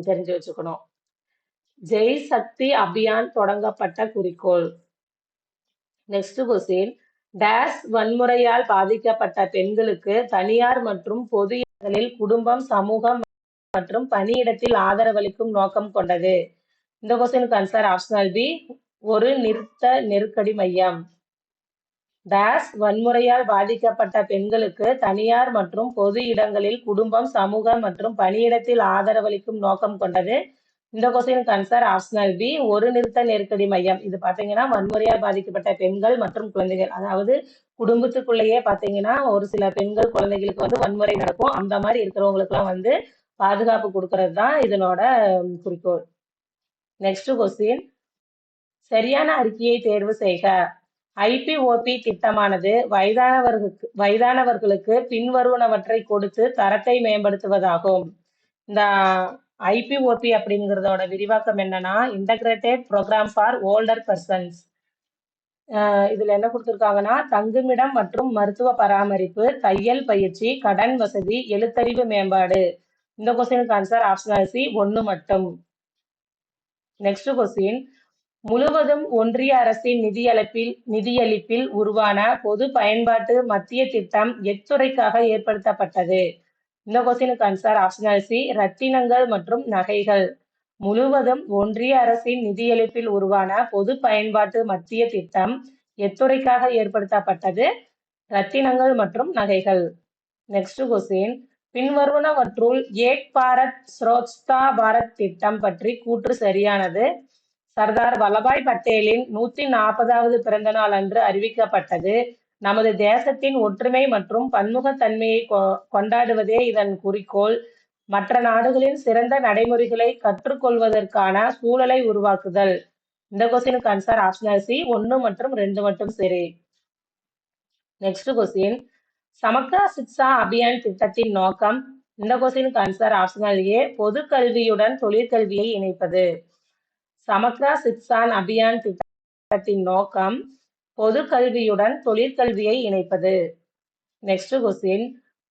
தெரிஞ்சு வச்சுக்கணும். ஜெய் சக்தி அபியான் தொடங்கப்பட்ட குறிக்கோள். நெக்ஸ்ட் கொஸ்டின், டேஷ் வன்முறையால் பாதிக்கப்பட்ட பெண்களுக்கு தனியார் மற்றும் பொது இடங்களில் குடும்பம், சமூகம் மற்றும் பணியிடத்தில் ஆதரவளிக்கும் நோக்கம் கொண்டது. இந்த கொஸ்டினுக்கு ஆன்சர் ஆப்ஷனல் பி. ஒரு நிறுத்த நெருக்கடி மையம். டேஷ் வன்முறையால் பாதிக்கப்பட்ட பெண்களுக்கு தனியார் மற்றும் பொது இடங்களில் குடும்பம், சமூகம் மற்றும் பணியிடத்தில் ஆதரவளிக்கும் நோக்கம் கொண்டது. இந்த கொஸ்டினுக்கு ஆன்சர் ஆப்ஷனல் பி. ஒரு நிறுத்த நெருக்கடி மையம். இது பாத்தீங்கன்னா வன்முறையால் பாதிக்கப்பட்ட பெண்கள் மற்றும் குழந்தைகள், அதாவது குடும்பத்துக்குள்ளேயே பாத்தீங்கன்னா ஒரு சில பெண்கள் குழந்தைகளுக்கு வந்து வன்முறை நடக்கும். அந்த மாதிரி இருக்கிறவங்களுக்கு எல்லாம் வந்து பாதுகாப்பு கொடுக்கறது தான் இதனோட குறிக்கோள். நெக்ஸ்ட் கொஸ்டின், சரியான அறிக்கையை தேர்வு செய்க. ஐபிஓபி திட்டமானது வயதானவர்களுக்கு பின்வருவனவற்றை கொடுத்து தரத்தை மேம்படுத்துவதாகும். இந்த ஐபிஓபி அப்படிங்கிறதோட விரிவாக்கம் என்னன்னா integrated programme for older persons. இதுல என்ன கொடுத்துருக்காங்கன்னா தங்குமிடம் மற்றும் மருத்துவ பராமரிப்பு, தையல் பயிற்சி, கடன் வசதி, எழுத்தறிவு மேம்பாடு. இந்த கொஸ்டினுக்கு ஆன்சர் ஆப்ஷனல் சி 1 மட்டும். நெக்ஸ்ட் கொஸ்டின், முழுவதும் ஒன்றிய அரசின் நிதியளிப்பில் உருவான பொது பயன்பாட்டு மத்திய திட்டம் எத்துறைக்காக ஏற்படுத்தப்பட்டது. இந்த கொஸ்டினுக்கு ஆன்சர் ஆப்ஷனல் சி ரத்தினங்கள் மற்றும் நகைகள். முழுவதும் ஒன்றிய அரசின் நிதியளிப்பில் உருவான பொது பயன்பாட்டு மத்திய திட்டம் எத்துறைக்காக ஏற்படுத்தப்பட்டது? ரத்தினங்கள் மற்றும் நகைகள். நெக்ஸ்ட் கொஸ்டின், பின்வருவனவற்றுள் ஏக் பாரத் ஸ்ரோத்ஸ்தா பாரத் திட்டம் பற்றி கூற்று சரியானது. சர்தார் வல்லபாய் பட்டேலின் 140வது பிறந்த நாள் அன்று அறிவிக்கப்பட்டது. நமது தேசத்தின் ஒற்றுமை மற்றும் பன்முகத்தன்மையை கொண்டாடுவதே இதன் குறிக்கோள். மற்ற நாடுகளின் சிறந்த நடைமுறைகளை கற்றுக்கொள்வதற்கான சூழலை உருவாக்குதல். இந்த கொஸ்டினுக்கு ஆன்சர் ஆப்ஷனல் சி 1 மற்றும் 2 மட்டும் சரி. நெக்ஸ்ட் கொஸ்டின், சமக்ரா சிக்ஷா அபியான் திட்டத்தின் நோக்கம். இந்த கொஸ்டினுக்கு ஆன்சர் ஆப்ஷனல் ஏ பொது கல்வியுடன் தொழிற்கல்வியை இணைப்பது. சமக்ரா சிக்ஷா அபியான் திட்டத்தின் நோக்கம் பொது கல்வியுடன் தொழிற்கல்வியை இணைப்பது. நெக்ஸ்ட் கொஸ்டின்,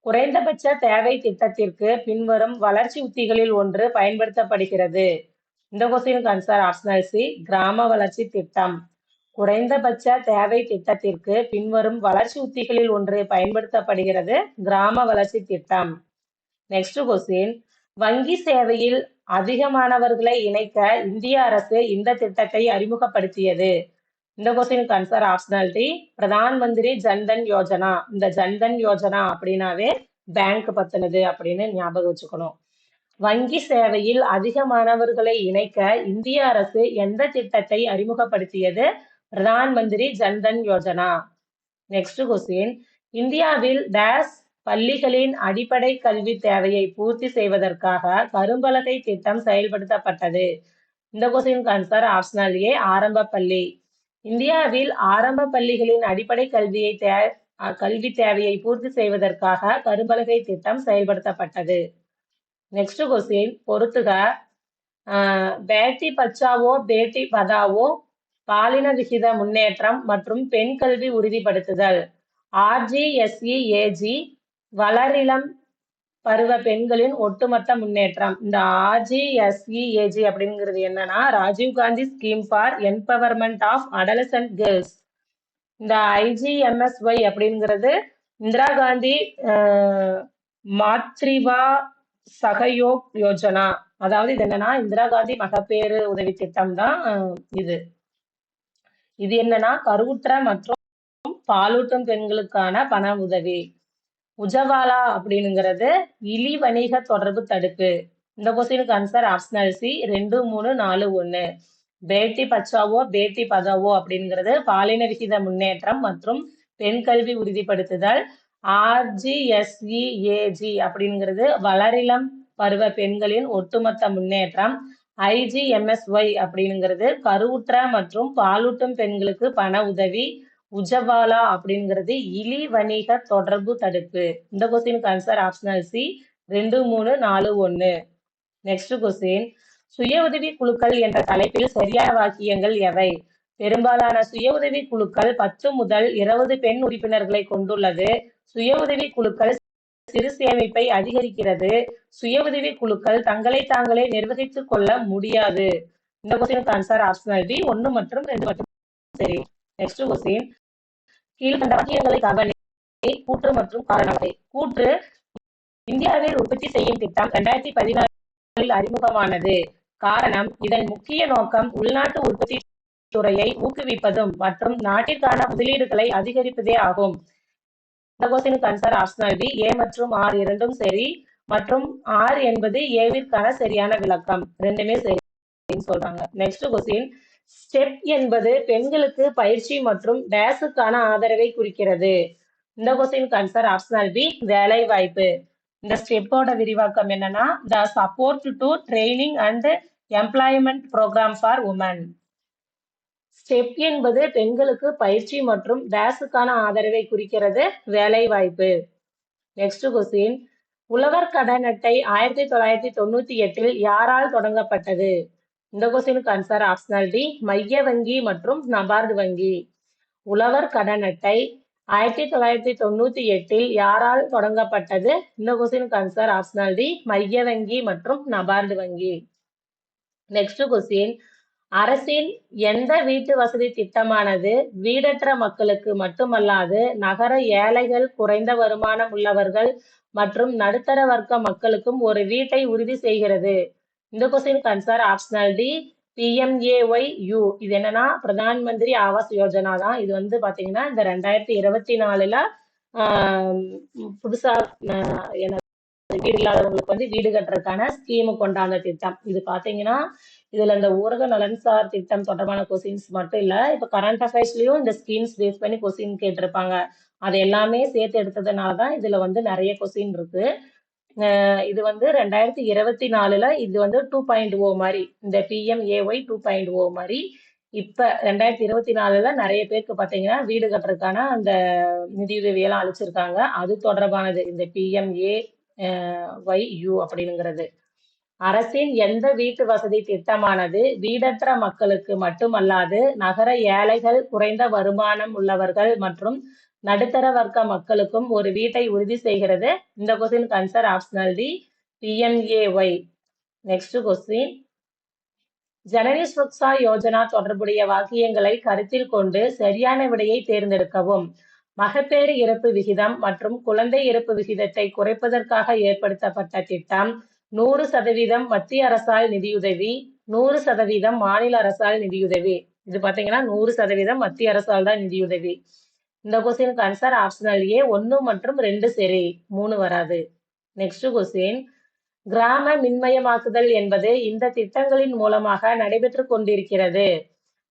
குறைந்தபட்ச தேவை திட்டத்திற்கு பின்வரும் வளர்ச்சி உத்திகளில் ஒன்று பயன்படுத்தப்படுகிறது. இந்த கொஸ்டினுக்கு ஆன்சர் ஆப்ஷனல் சி கிராம வளர்ச்சி திட்டம். குறைந்தபட்ச தேவை திட்டத்திற்கு பின்வரும் வளர்ச்சி உத்திகளில் ஒன்று பயன்படுத்தப்படுகிறது, கிராம வளர்ச்சி திட்டம். நெக்ஸ்ட் கொஸ்டின், வங்கி சேவையில் அதிகமானவர்களை இணைக்க இந்திய அரசு இந்த திட்டத்தை அறிமுகப்படுத்தியது. இந்த கொஸ்டினுக்கு ஆன்சர் ஆப்ஷனல் டி பிரதான் மந்திரி ஜன்தன் யோஜனா. இந்த ஜன்தன் யோஜனா அப்படின்னாவே பேங்க் பத்தினது அப்படின்னு ஞாபகம் வச்சுக்கணும். வங்கி சேவையில் அதிகமானவர்களை இணைக்க இந்திய அரசு எந்த திட்டத்தை அறிமுகப்படுத்தியது? பிரதான் மந்திரி ஜன்தன் யோஜனா. நெக்ஸ்ட் கொஸ்டின், இந்தியாவில் டேஷ் பள்ளிகளின் அடிப்படை கல்வி தேவையை பூர்த்தி செய்வதற்காக கரும்பலகை திட்டம் செயல்படுத்தப்பட்டது. இந்த கொஸ்டினுக்கு ஆன்சர் ஆப்ஷனல் ஏ ஆரம்ப பள்ளி. இந்தியாவில் ஆரம்ப பள்ளிகளின் அடிப்படை கல்வி தேவையை பூர்த்தி செய்வதற்காக கரும்பலகை திட்டம் செயல்படுத்தப்பட்டது. நெக்ஸ்ட் கொஸ்டின், பொறுத்துக. பேட்டி பச்சாவோ பேட்டி பதாவோ, பாலின விகித முன்னேற்றம் மற்றும் பெண் கல்வி உறுதிப்படுத்துதல். RGSEAG வளரிளம் பருவ பெண்களின் ஒட்டுமொத்த முன்னேற்றம். இந்த RGSEAG அப்படிங்கிறது என்னன்னா Rajiv Gandhi scheme for empowerment of adolescent girls. இந்த IGMSY அப்படிங்கிறது இந்திரா காந்தி மாத்ரிவா சகயோக் யோஜனா. அதாவது இது என்னன்னா இந்திரா காந்தி மகப்பேறு உதவி திட்டம் தான். இது இது என்னன்னா கருவுற்ற மற்றும் பாலூட்டும் பெண்களுக்கான பண உதவி. உஜவாலா அப்படிங்கிறது இழி வணிக தொடர்பு தடுப்பு. இந்த கொஸ்டினுக்கு answer optional C 2, 3, 4, 1. Beti Bachao பேட்டி பதாவோ அப்படிங்கிறது பாலின விகித முன்னேற்றம் மற்றும் பெண் கல்வி உறுதிப்படுத்துதல். RGSEAG அப்படிங்கிறது வளரிளம் பருவ பெண்களின் ஒட்டுமொத்த முன்னேற்றம். IGMSY அப்படிங்கிறது கருவுற்ற மற்றும் பாலூட்டும் பெண்களுக்கு பண உதவி. உஜவாலா அப்படிங்கிறது இழி வணிக தொடர்பு தடுப்பு. இந்த கொஸ்டினுக்கு answer optional C 2, 3, 4, 1. Next question, சுய உதவி குழுக்கள் என்ற தலைப்பில் சரியான வாக்கியங்கள் எவை? பெரும்பாலான சுய உதவி குழுக்கள் 10 முதல் 20 பெண் உறுப்பினர்களை கொண்டுள்ளது. சுய உதவி குழுக்கள் சிறு சேமிப்பை அதிகரிக்கிறது. சுய உதவி குழுக்கள் தங்களை தாங்களே நிர்வகித்துக் கொள்ள முடியாது. இந்த கொஸ்டினுக்கு ஆன்சர் ஆப்ஷனல் பி 1 மற்றும் 2 மட்டும் சரி. நெக்ஸ்ட் கொஸ்டின், கீழ்கண்ட வாக்கியங்களை கவனி. கூற்று மற்றும் காரணங்களை. கூற்று, இந்தியாவில் உற்பத்தி செய்யும் திட்டம் 2014 அறிமுகமானது. காரணம், இதன் முக்கிய நோக்கம் உள்நாட்டு உற்பத்தி துறையை ஊக்குவிப்பதும் மற்றும் நாட்டிற்கான முதலீடுகளை அதிகரிப்பதே ஆகும். இந்த கொஸ்டினுக்கு ஆன்சர் ஆப்ஷனல் பி ஏ மற்றும் ஆர் இரண்டும் சரி மற்றும் ஆர் என்பது ஏவிற்கான சரியான விளக்கம். ரெண்டுமே சரின்னு சொல்றாங்க. நெக்ஸ்ட் கொஸ்டின், ஸ்டெப் என்பது பெண்களுக்கு பயிற்சி மற்றும் டேஸுக்கான ஆதரவை குறிக்கிறது. இந்த கொஸ்டினுக்கு ஆன்சர் ஆப்ஷனல் பி வேலை வாய்ப்பு. இந்த ஸ்டெப்போட விரிவாக்கம் என்னன்னா the support to training and employment programme for women. Step என்பது பெண்களுக்கு பயிற்சி மற்றும் டேஸுக்கான ஆதரவை குறிக்கிறது, வேலை வாய்ப்பு. நெக்ஸ்ட் கொஸ்டின், உழவர் கடன் அட்டை 1998 யாரால் தொடங்கப்பட்டது? இந்த கொஸ்டினுக்கு ஆன்சர் ஆப்ஷனல் டி மைய வங்கி மற்றும் நபார்டு வங்கி. உழவர் கடன் அட்டை 1998 யாரால் தொடங்கப்பட்டது? இந்த கொஸ்டினுக்கு ஆன்சர் ஆப்ஷனல் டி மைய வங்கி மற்றும் நபார்டு வங்கி. நெக்ஸ்ட் கொஸ்டின், அரசின் எந்த வீட்டு வசதி திட்டமானது வீடற்ற மக்களுக்கு மட்டுமல்லாது நகர ஏழைகள், குறைந்த வருமானம் உள்ளவர்கள் மற்றும் நடுத்தர வர்க்க மக்களுக்கும் ஒரு வீட்டை உறுதி செய்கிறது? இந்த கொஸ்டினுக்கு ஆன்சர் ஆப்ஷனல் டி PMAYU. இது என்னன்னா பிரதான் மந்திரி ஆவாஸ் யோஜனா தான். இது வந்து பாத்தீங்கன்னா இந்த 2024 புதுசா வீடு இல்லாதவங்களுக்கு வந்து வீடு கட்டுறதுக்கான ஸ்கீமு கொண்டாந்த திட்டம். இது பாத்தீங்கன்னா இதுல இந்த ஊரக நலன்சார் திட்டம் தொடர்பான கொஸ்டின்ஸ் மட்டும் இல்ல, இப்ப கரண்ட் அஃபேர்ஸ்லயும் இந்த ஸ்கீம்ஸ் பேஸ் பண்ணி கொஸ்டின் கேட்டிருப்பாங்க. அது எல்லாமே சேர்த்து எடுத்ததுனாலதான் இதுல வந்து நிறைய கொஸ்டின் இருக்கு. இது வந்து 2024 இது வந்து 2.0 மாதிரி, இந்த PMAY 2.0 மாதிரி இப்ப 2024 நிறைய பேருக்கு பாத்தீங்கன்னா வீடு கட்டுறதுக்கான அந்த நிதியுதவி எல்லாம் அளிச்சிருக்காங்க. அது தொடர்பானது இந்த PMAYU அப்படிங்கிறது. அரசின் எந்த வீட்டு வசதி திட்டமானது வீடற்ற மக்களுக்கு மட்டுமல்லாது நகர ஏழைகள், குறைந்த வருமானம் உள்ளவர்கள் மற்றும் நடுத்தர வர்க்க மக்களுக்கும் ஒரு வீட்டை உறுதி செய்கிறது? இந்த கொஸ்டினுக்கு ஆன்சர் ஆப்ஷனல் D PMAY. Next question, Janani Suraksha Yojana தொடர்புடைய வாக்கியங்களை கருத்தில் கொண்டு சரியான விடையை தேர்ந்தெடுக்கவும். மகப்பேறு இறப்பு விகிதம் மற்றும் குழந்தை இறப்பு விகிதத்தை குறைப்பதற்காக ஏற்படுத்தப்பட்ட திட்டம். 100% மத்திய அரசால் நிதியுதவி, 100% மாநில அரசால் நிதியுதவி. இது பாத்தீங்கன்னா 100% மத்திய அரசால் தான் நிதியுதவி. இந்த கொஸ்டினுக்கு ஆன்சர் ஆப்ஷனல் ஏ 1 மற்றும் 2 சரி, 3 வராது. நெக்ஸ்ட் கொஸ்டின், கிராம மின்மயமாக்குதல் என்பது இந்த திட்டங்களின் மூலமாக நடைபெற்று கொண்டிருக்கிறது.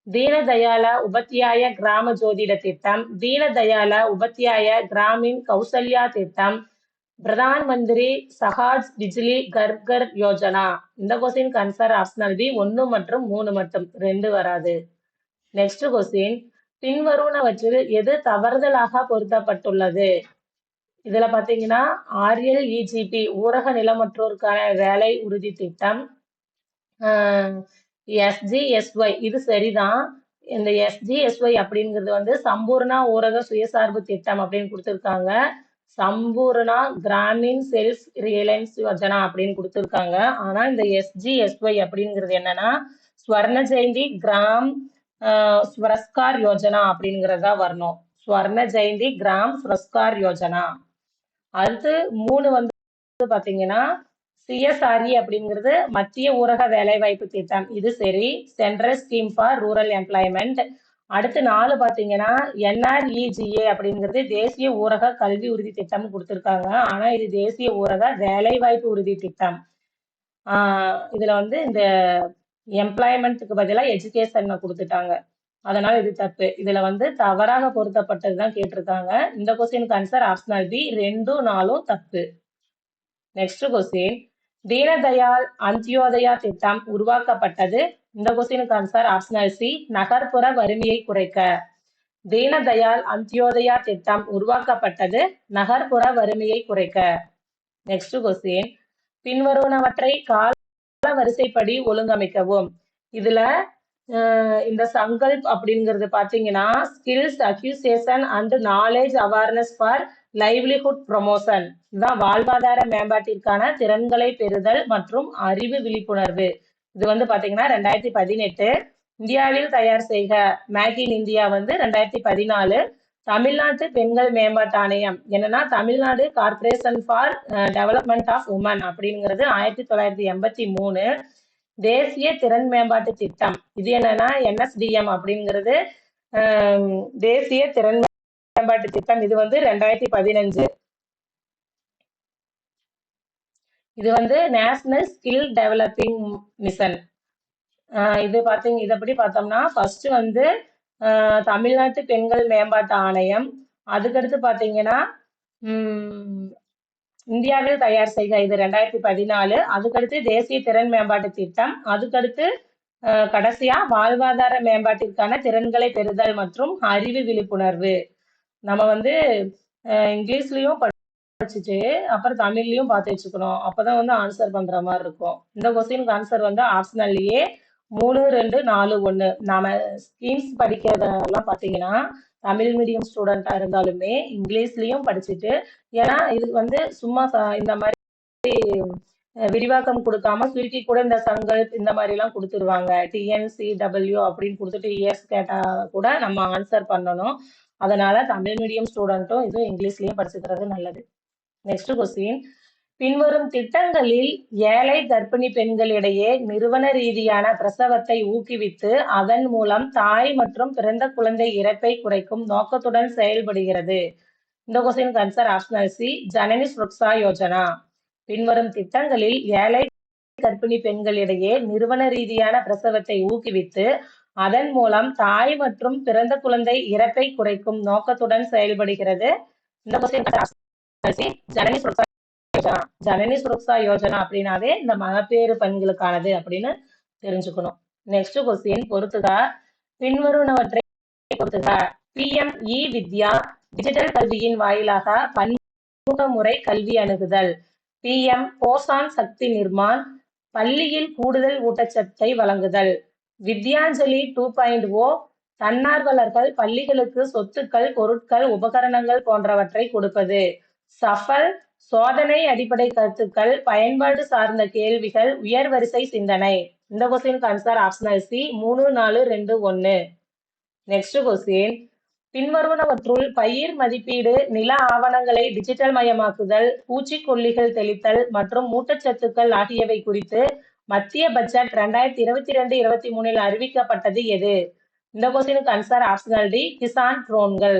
தீனதயாள உபாத்யாய கிராம ஜோதிட திட்டம், தீனதயாள உபாத்யாய கிராமின் கௌசல்யா திட்டம், பிரதான் மந்திரி சஹாஜ் பிஜ்லி கர் யோஜனா. இந்த கொஸ்டினுக்கு ஆன்சர் ஆப்ஷனல் பி 1 மற்றும் 3 மட்டும், 2 வராது. நெக்ஸ்ட் கொஸ்டின், பின்வருவனவற்றில் எது தவறுதலாக பொருத்தப்பட்டுள்ளது? இதுல பாத்தீங்கன்னா RLEGP ஊரக நிலமற்றோருக்கான வேலை உறுதி திட்டம், SGSY இது சரிதான். இந்த SGSY அப்படிங்கிறது வந்து சம்பூர்ணா ஊரக சுயசார்பு திட்டம் அப்படின்னு கொடுத்திருக்காங்க. சம்பூர்ணா கிராமின் செல்ஃப் ரியலைன்ஸ் யோஜனா அப்படின்னு கொடுத்திருக்காங்க. ஆனா இந்த SGSY அப்படிங்கிறது என்னன்னா ஸ்வர்ண ஜெயந்தி கிராம் ஸ்வரஸ்கார் யோஜனா அப்படிங்கிறதா வரணும். ஸ்வர்ண ஜெயந்தி கிராம் ஸ்வரஸ்கார் யோஜனா. அடுத்து 3 வந்து பாத்தீங்கன்னா சிஎஸ்ஆர்இ அப்படிங்கிறது மத்திய ஊரக வேலைவாய்ப்பு திட்டம். இது சரி. Central scheme for rural employment. அடுத்து 4 பார்த்தீங்கன்னா என்ஆர்இஜிஏ அப்படிங்கிறது தேசிய ஊரக கல்வி உறுதி திட்டம் கொடுத்துருக்காங்க. ஆனா இது தேசிய ஊரக வேலைவாய்ப்பு உறுதி திட்டம். இதுல வந்து இந்த எம்ப்ளாய்மெண்ட்டுக்கு பதிலாக எஜுகேஷன் கொடுத்துட்டாங்க. அதனால இது தப்பு. இதுல வந்து தவறாக பொருத்தப்பட்டதுதான் கேட்டிருக்காங்க. இந்த கொஸ்டினுக்கு ஆன்சர் ஆப்ஷனல் பி 2, 4 தப்பு. நெக்ஸ்ட் கொஸ்டின், தீனதயாள் அந்தியோதயா திட்டம் உருவாக்கப்பட்டது. இந்த கொஸ்டினுக்கு ஆன்சர் ஆப்ஷனல் சி நகர்ப்புற வறுமையை குறைக்க. தீனதயாள் அந்தியோதயா திட்டம் உருவாக்கப்பட்டது நகர்ப்புற வறுமையை குறைக்க. நெக்ஸ்ட் கொஸ்டின், பின்வருவனவற்றை கால வரிசைப்படி ஒழுங்கமைக்கவும். இதுல இந்த சங்கல்ப் அப்படிங்கிறது பாத்தீங்கன்னா skills accusation and knowledge awareness for livelihood promotion. இதுதான் வாழ்வாதார மேம்பாட்டிற்கான திறன்களை பெறுதல் மற்றும் அறிவு விழிப்புணர்வு. இது வந்து பாத்தீங்கன்னா 2018. இந்தியாவில் தயார் செய்க மேக் இன் இந்தியா வந்து 2014. தமிழ்நாட்டு பெண்கள் மேம்பாட்டு ஆணையம் என்னன்னா Tamil Nadu corporation for development of women அப்படிங்கிறது 1983. தேசிய திறன் மேம்பாட்டு திட்டம் இது என்னன்னா என்எஸ்டிஎம் அப்படிங்கிறது தேசிய திறன் மேம்பாட்டு திட்டம். இது வந்து 2015. இது வந்து நேஷனல் ஸ்கில் டெவலப்பிங் மிஷன். இது பார்த்தீங்க இதப்படி பார்த்தோம்னா ஃபர்ஸ்ட் வந்து தமிழ்நாட்டு பெண்கள் மேம்பாட்டு ஆணையம், அதுக்கடுத்து பார்த்தீங்கன்னா இந்தியாவில் தயார் செய்க இது 2014, அதுக்கடுத்து தேசிய திறன் மேம்பாட்டு திட்டம், அதுக்கடுத்து கடைசியா வாழ்வாதார மேம்பாட்டிற்கான திறன்களை பெறுதல் மற்றும் அறிவு விழிப்புணர்வு. நம்ம வந்து இங்கிலீஷ்லயும் படிச்சுட்டு அப்புறம் தமிழ்லயும் பார்த்து வச்சுக்கணும். அப்பதான் வந்து ஆன்சர் பண்ற மாதிரி இருக்கும். இந்த கொஸ்டினுக்கு ஆன்சர் வந்து ஆப்ஷனல் ஏ 3, 2, 4, 1. நாம ஸ்கீம்ஸ் படிக்கிறதெல்லாம் பார்த்தீங்கன்னா தமிழ் மீடியம் ஸ்டூடெண்டா இருந்தாலுமே இங்கிலீஷ்லயும் படிச்சுட்டு, ஏன்னா இது வந்து சும்மா இந்த மாதிரி விரிவாக்கம் கொடுக்காம சுருக்கி கூட இந்த சங்கல்ப் இந்த மாதிரி எல்லாம் கொடுத்துருவாங்க. TNCW அப்படின்னு கொடுத்துட்டு இயர்ஸ் கேட்டா கூட நம்ம ஆன்சர் பண்ணணும். அதனால தமிழ் மீடியம் ஸ்டூடெண்ட்டும் இதுவும் இங்கிலீஷ்லயும் படிச்சுக்கிறது நல்லது. நெக்ஸ்ட் கொஸ்டின், பின்வரும் திட்டங்களில் ஏழை கர்ப்பிணி பெண்களிடையே நிறுவன ரீதியான பிரசவத்தை ஊக்குவித்து அதன் மூலம் தாய் மற்றும் பிறந்த குழந்தை இறப்பை குறைக்கும் நோக்கத்துடன் செயல்படுகிறது. இந்த கொஸ்டினுக்கு answer optional C Janani Suraksha Yojana. பின்வரும் திட்டங்களில் ஏழை கர்ப்பிணி பெண்களிடையே நிறுவன ரீதியான பிரசவத்தை ஊக்குவித்து அதன் மூலம் தாய் மற்றும் பிறந்த குழந்தை இறப்பை குறைக்கும் நோக்கத்துடன் செயல்படுகிறது. இந்த கொஸ்டின் ஜனனி சுரக்ஷா யோஜனா. ஜனனி சுரக்ஷா யோஜனா அப்படின்னாவே இந்த மகப்பேறு பெண்களுக்கானது அப்படின்னு தெரிஞ்சுக்கணும். நெக்ஸ்ட் கொஸ்டின், பொறுத்துக. பின்வருவனவற்றை பொறுத்துக. PME வித்யா டிஜிட்டல் கல்வியின் வாயிலாக பன்முக முறை கல்வி அணுகுதல். PM போஷான் சக்தி நிர்மான் பள்ளியில் கூடுதல் ஊட்டச்சத்தை வழங்குதல். வித்யாஞ்சலி 2.0 தன்னார்வலர்கள் பள்ளிகளுக்கு சொத்துக்கள், பொருட்கள், உபகரணங்கள் போன்றவற்றை கொடுப்பது. சஃபல் சோதனை அடிப்படை கருத்துக்கள், பயன்பாடு சார்ந்த கேள்விகள், உயர் வரிசை சிந்தனை. இந்த கொஸ்டினுக்கு answer optional C 3, 4, 2, 1. Next question, பின்வருவனவற்றுள் பயிர் மதிப்பீடு, நில ஆவணங்களை டிஜிட்டல் மயமாக்குதல், பூச்சிக்கொல்லிகள் தெளித்தல் மற்றும் ஊட்டச்சத்துக்கள் ஆகியவை குறித்து மத்திய பட்ஜெட் 2022-23 அறிவிக்கப்பட்டது எது? இந்த கொஸ்டினுக்கு ஆன்சர் ஆப்ஷனல் டி கிசான் ட்ரோன்கள்.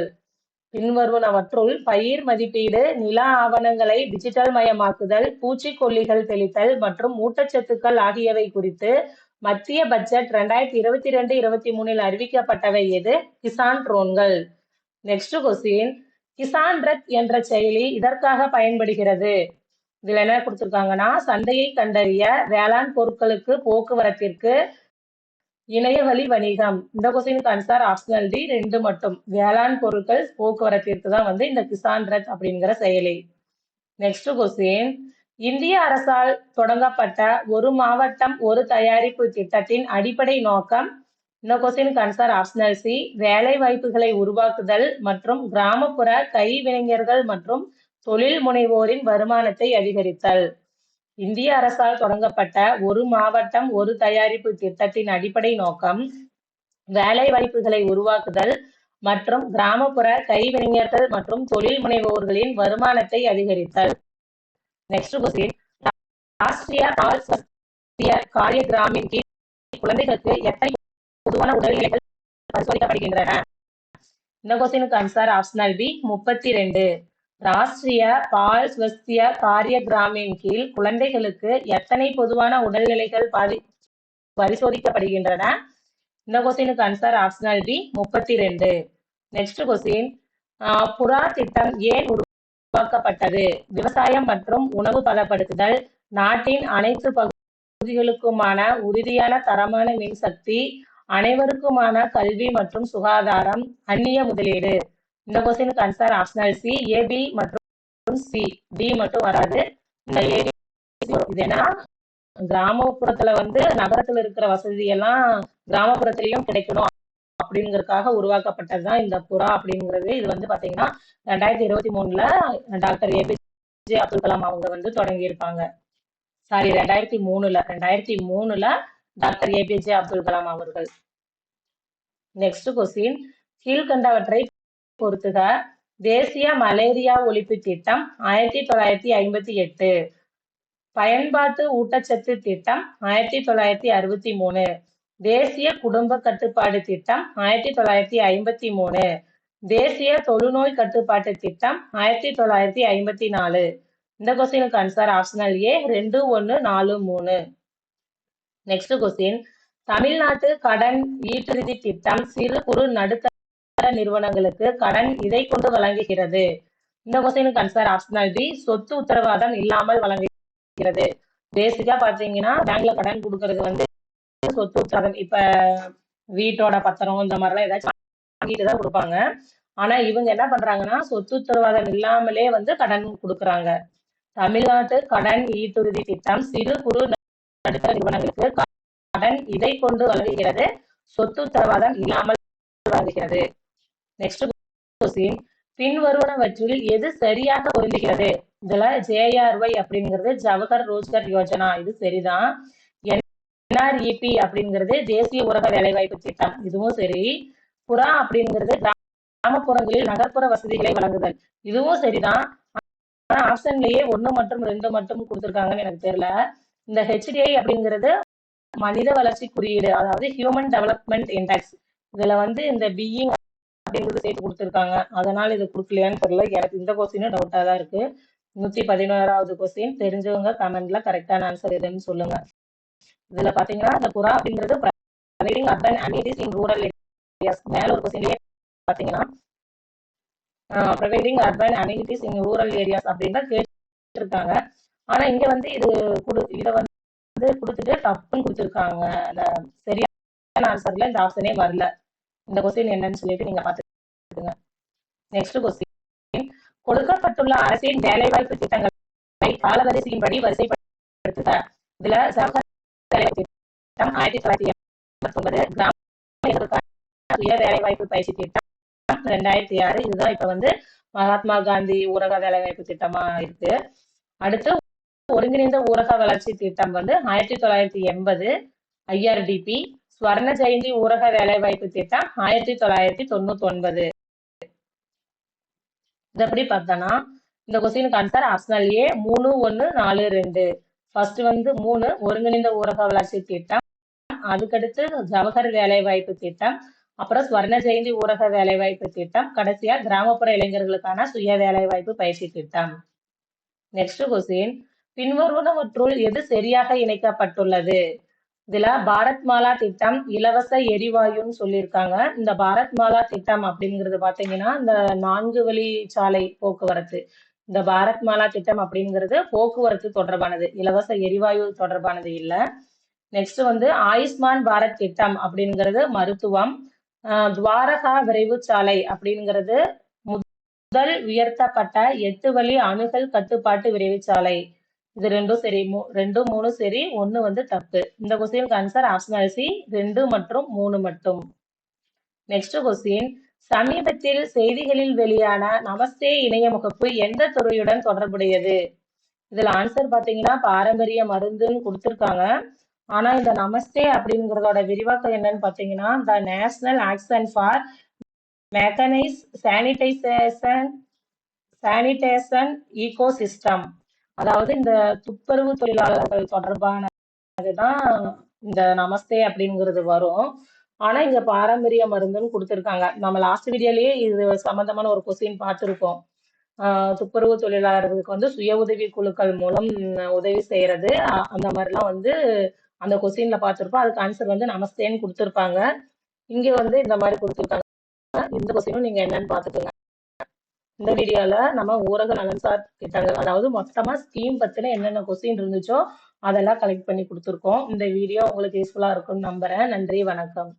பின்வருவனவற்றுள் பயிர் மதிப்பீடு, நில ஆவணங்களை டிஜிட்டல் மயமாக்குதல், பூச்சிக்கொல்லிகள் தெளித்தல் மற்றும் ஊட்டச்சத்துக்கள் ஆகியவை குறித்து மத்திய பட்ஜெட் 2022-23 அறிவிக்கப்பட்டவை எது? கிசான் ட்ரோன்கள். நெக்ஸ்ட் கொஸ்டின், கிசான் ரத் என்ற செயலி இதற்காக பயன்படுகிறது. இதுல என்ன கொடுத்திருக்காங்கன்னா சந்தையை கண்டறிய, வேளாண் பொருட்களுக்கு போக்குவரத்திற்கு, இணையவழி வணிகம். இந்த கொஸ்டினுக்கு ஆன்சர் ஆப்ஷனல் டி 2 மட்டும். வேளாண் பொருட்கள் போக்குவரத்திற்கு தான் வந்து இந்த கிசான் ரத் அப்படிங்கிற செயலி. நெக்ஸ்ட் கொஸ்டின், இந்திய அரசால் தொடங்கப்பட்ட ஒரு மாவட்டம் ஒரு தயாரிப்பு திட்டத்தின் அடிப்படை நோக்கம். இந்த கொஸ்டினுக்கு ஆன்சர் ஆப்ஷனல் சி வேலை வாய்ப்புகளை உருவாக்குதல் மற்றும் கிராமப்புற கைவினைஞர்கள் மற்றும் தொழில் முனைவோரின் வருமானத்தை அதிகரித்தல். இந்திய அரசால் தொடங்கப்பட்ட ஒரு மாவட்டம் ஒரு தயாரிப்பு திட்டத்தின் அடிப்படை நோக்கம் வேலை வாய்ப்புகளை உருவாக்குதல் மற்றும் கிராமப்புற கைவினைஞர்கள் மற்றும் தொழில் முனைவோர்களின் வருமானத்தை அதிகரித்தல். நெக்ஸ்ட் கொஸ்டின், ராஷ்டிரிய பால் ஸ்வஸ்திய காரியக்கிராமின் கீழ் குழந்தைகளுக்கு எத்தனை பொதுவான உடல்நிலைகள் பரிசோதிக்கப்படுகின்றன? இந்த கொஸ்டினுக்கு ஆன்சர் ஆப்ஷனல் பி 32. ராஷ்டிரிய பால் ஸ்வஸ்திய காரியக்கிராமின் கீழ் குழந்தைகளுக்கு எத்தனை பொதுவான உடல்நிலைகள் பரிசோதிக்கப்படுகின்றன? இந்த கொஸ்டினுக்கு ஆன்சர் ஆப்ஷனல் பி 32. நெக்ஸ்ட் கொஸ்டின், புறா திட்டம் ஏன் உருவாக்கப்பட்டது? விவசாயம் மற்றும் உணவு பதப்படுத்துதல், நாட்டின் அனைத்து பகுதிகளுக்குமான உறுதியான தரமான மின்சக்தி, அனைவருக்குமான கல்வி மற்றும் சுகாதாரம், அந்நிய முதலீடு. இந்த கொஸ்டினுக்கு ஆன்சர் ஆப்ஷனல் சி ஏபி மற்றும் சி, டி மட்டும் வராது. இந்த ஏபி இது என்னன்னா, கிராமப்புறத்துல நகரத்துல இருக்கிற வசதி எல்லாம் கிராமப்புறத்திலையும் கிடைக்கணும் அப்படிங்கிறதுக்காக உருவாக்கப்பட்டதுதான் இந்த புறா அப்படிங்கிறது. இது பாத்தீங்கன்னா 2023ல டாக்டர் ஏபிஜே அப்துல் கலாம் அவங்க தொடங்கி இருப்பாங்க. சாரி, 2003ல டாக்டர் ஏபிஜே அப்துல் கலாம் அவர்கள். நெக்ஸ்ட் கொஸ்டின், கீழ்கண்டவற்றை பொறுத்துக. தேசிய மலேரியா ஒழிப்பு திட்டம் 1958. பயன்பாட்டு ஊட்டச்சத்து திட்டம் 1963. தேசிய குடும்ப கட்டுப்பாடு திட்டம் 1953. தேசிய தொழுநோய் கட்டுப்பாட்டு திட்டம் 1954. இந்த கொஸ்டினுக்கு ஆன்சர் ஆப்ஷனல் ஏ 2, 1, 4, 3. நெக்ஸ்ட் கொஸ்டின், தமிழ்நாட்டு கடன் ஈட்டுறுதி திட்டம் சிறு குறு நடுத்தர நிறுவனங்களுக்கு கடன் இதை கொண்டு வழங்குகிறது. இந்த கொஸ்டினுக்கு ஆன்சர் ஆப்ஷனல் பி சொத்து உத்தரவாதம் இல்லாமல் வழங்குகிறது. பேசிக்கா பாத்தீங்கன்னா பேங்க்ல கடன் கொடுக்கறது சொத்து உத்தரவாதம், இப்ப வீட்டோட பத்திரம் இந்த மாதிரிலாம் ஏதாச்சும் வாங்கிட்டு தான் கொடுப்பாங்க. ஆனா இவங்க என்ன பண்றாங்கன்னா சொத்து உத்தரவாதம் இல்லாமலே கடன் கொடுக்கறாங்க. தமிழ்நாட்டு கடன் ஈட்டுறுதி திட்டம் சிறு குறு நடுத்தர நிறுவனங்களுக்கு கடன் இதை கொண்டு வழங்குகிறது, சொத்து உத்தரவாதம் இல்லாமல் வழங்குகிறது. நெக்ஸ்ட் கொஸ்டின், பின்வருவனவற்றில் எது சரியாக பொருந்துகிறது? இதுல ஜேஆர்ஒய் அப்படிங்கிறது ஜவஹர் ரோஜ்கர் யோஜனா, இது சரிதான். என்ஆர்இபி அப்படிங்கிறது தேசிய ஊரக வேலைவாய்ப்பு திட்டம், இதுவும் சரி. புறா அப்படிங்கிறது கிராமப்புறங்களில் நகர்ப்புற வசதிகளை வழங்குதல், இதுவும் சரிதான். ஆனா ஆப்ஷன்லயே 1 மற்றும் 2 மட்டும் கொடுத்திருக்காங்கன்னு எனக்கு தெரியல. இந்த ஹெச்டிஐ அப்படிங்கிறது மனித வளர்ச்சி குறியீடு, அதாவது ஹியூமன் டெவலப்மெண்ட் இண்டெக்ஸ், இதுல இந்த பீயிங் அப்படிங்கிறது சேர்த்து கொடுத்திருக்காங்க. அதனால இது கொடுக்கலையான்னு தெரியல. எனக்கு இந்த கொஸ்டினும் டவுட்டா தான் இருக்கு. 111வது கொஸ்டின், தெரிஞ்சவங்க கமெண்ட்ல கரெக்டான ஆன்சர் எதுன்னு சொல்லுங்க. இதுல பாத்தீங்கன்னா இந்த புறா அப்படிங்கிறது providing urban amenities in rural areas. மேல ஒரு கொஸ்டின்லயே பாத்தீங்கன்னா providing urban amenities in rural areas அப்படின்னு கேட்டிருக்காங்க. ஆனா இங்க இது இத கொடுத்துட்டு தப்புன்னு கொடுத்திருக்காங்க. அந்த சரியான ஆன்சர்ல இந்த ஆப்ஷனே வரல. இந்த கொஸ்டின் என்னன்னு சொல்லிட்டு நீங்க பாத்துக்கோங்க. நெக்ஸ்ட் கொஸ்டின், கொடுக்கப்பட்டுள்ள அரசின் வேலைவாய்ப்பு திட்டங்களை காலவரிசையின்படி வரிசைப்படுத்துக. இதுல திட்டம் 1989, கிராம சுய வேலைவாய்ப்பு பயிற்சி திட்டம் 2006. இதுதான் இப்ப மகாத்மா காந்தி ஊரக வேலைவாய்ப்பு திட்டமா இருக்கு. அடுத்து ஒருங்கிணைந்த ஊரக வளர்ச்சி திட்டம் 1980 ஐஆர்டிபி. ஸ்வர்ண ஜெயந்தி ஊரக வேலைவாய்ப்பு திட்டம் 1999. இதப்படி பார்த்தோம்னா இந்த கொஸ்டினுக்கு ஆன்சர் ஆப்ஷனல் ஏ 3, 1, 4, 2. ஃபர்ஸ்ட் 3 ஒருங்கிணைந்த ஊரக வளர்ச்சி திட்டம், அதுக்கடுத்து ஜவஹர் வேலைவாய்ப்பு திட்டம், அப்புறம் ஸ்வர்ண ஜெயந்தி ஊரக வேலைவாய்ப்பு திட்டம், கடைசியா கிராமப்புற இளைஞர்களுக்கான சுய வேலைவாய்ப்பு பயிற்சி திட்டம். நெக்ஸ்ட் கொஸ்டின், பின்வருவனவற்றுள் எது சரியாக இணைக்கப்பட்டுள்ளது? இதுல பாரத் மாலா திட்டம் இலவச எரிவாயுன்னு சொல்லியிருக்காங்க. இந்த பாரத் மாலா திட்டம் அப்படிங்கிறது பாத்தீங்கன்னா இந்த 4 வழி சாலை போக்குவரத்து. இந்த பாரத் மாலா திட்டம் அப்படிங்கிறது போக்குவரத்து தொடர்பானது, இலவச எரிவாயு தொடர்பானது இல்ல. நெக்ஸ்ட் ஆயுஷ்மான் பாரத் திட்டம் அப்படிங்கிறது மருத்துவம். துவாரகா விரைவு சாலை அப்படிங்கிறது முதல் உயர்த்தப்பட்ட 8 வழி அணுகல் கட்டுப்பாட்டு விரைவு சாலை. இது 2 சரி, 2, 3 சரி, 1 தப்பு. இந்த கொஸ்டினுக்கு ஆன்சர் ஆப்ஷனல் சி 2 மற்றும் 3 மட்டும். நெக்ஸ்ட் கொஸ்டின், சமீபத்தில் செய்திகளில் வெளியான நமஸ்தே இணைய முகப்பு எந்த துறையுடன் தொடர்புடையது? இதுல ஆன்சர் பாத்தீங்கன்னா பாரம்பரிய மருந்துன்னு கொடுத்திருக்காங்க. ஆனா இந்த நமஸ்தே அப்படிங்கிறதோட விரிவாக்கம் என்னன்னு பாத்தீங்கன்னா the national action for mechanised sanitation ecosystem அதாவது இந்த துப்புரவு தொழிலாளர்கள் தொடர்பானதுதான் இந்த நமஸ்தே அப்படிங்கிறது வரும். ஆனா இங்க பாரம்பரிய மருந்துன்னு கொடுத்திருக்காங்க. நம்ம லாஸ்ட் வீடியோலயே இது சம்பந்தமான ஒரு கொஸ்டின் பார்த்திருக்கோம். துப்புரவு தொழிலாளர்களுக்கு வந்து சுய உதவி குழுக்கள் மூலம் உதவி செய்யறது, அந்த மாதிரிலாம் வந்து அந்த கொஸ்டின்ல பார்த்திருப்போம். அதுக்கு ஆன்சர் வந்து நமஸ்தேன்னு கொடுத்திருப்பாங்க. இங்க வந்து இந்த மாதிரி கொடுத்திருக்காங்க. இந்த கொஸ்டினும் நீங்க என்னன்னு பார்த்துக்கோங்க. இந்த வீடியோல நம்ம ஊரக நலன்சார் திட்டங்கள், அதாவது மொத்தமா ஸ்கீம் பத்தின என்னென்ன கொஸ்டின் இருந்துச்சோ அதெல்லாம் கலெக்ட் பண்ணி கொடுத்துருக்கோம். இந்த வீடியோ உங்களுக்கு யூஸ்ஃபுல்லா இருக்கும்னு நம்புறேன். நன்றி, வணக்கம்.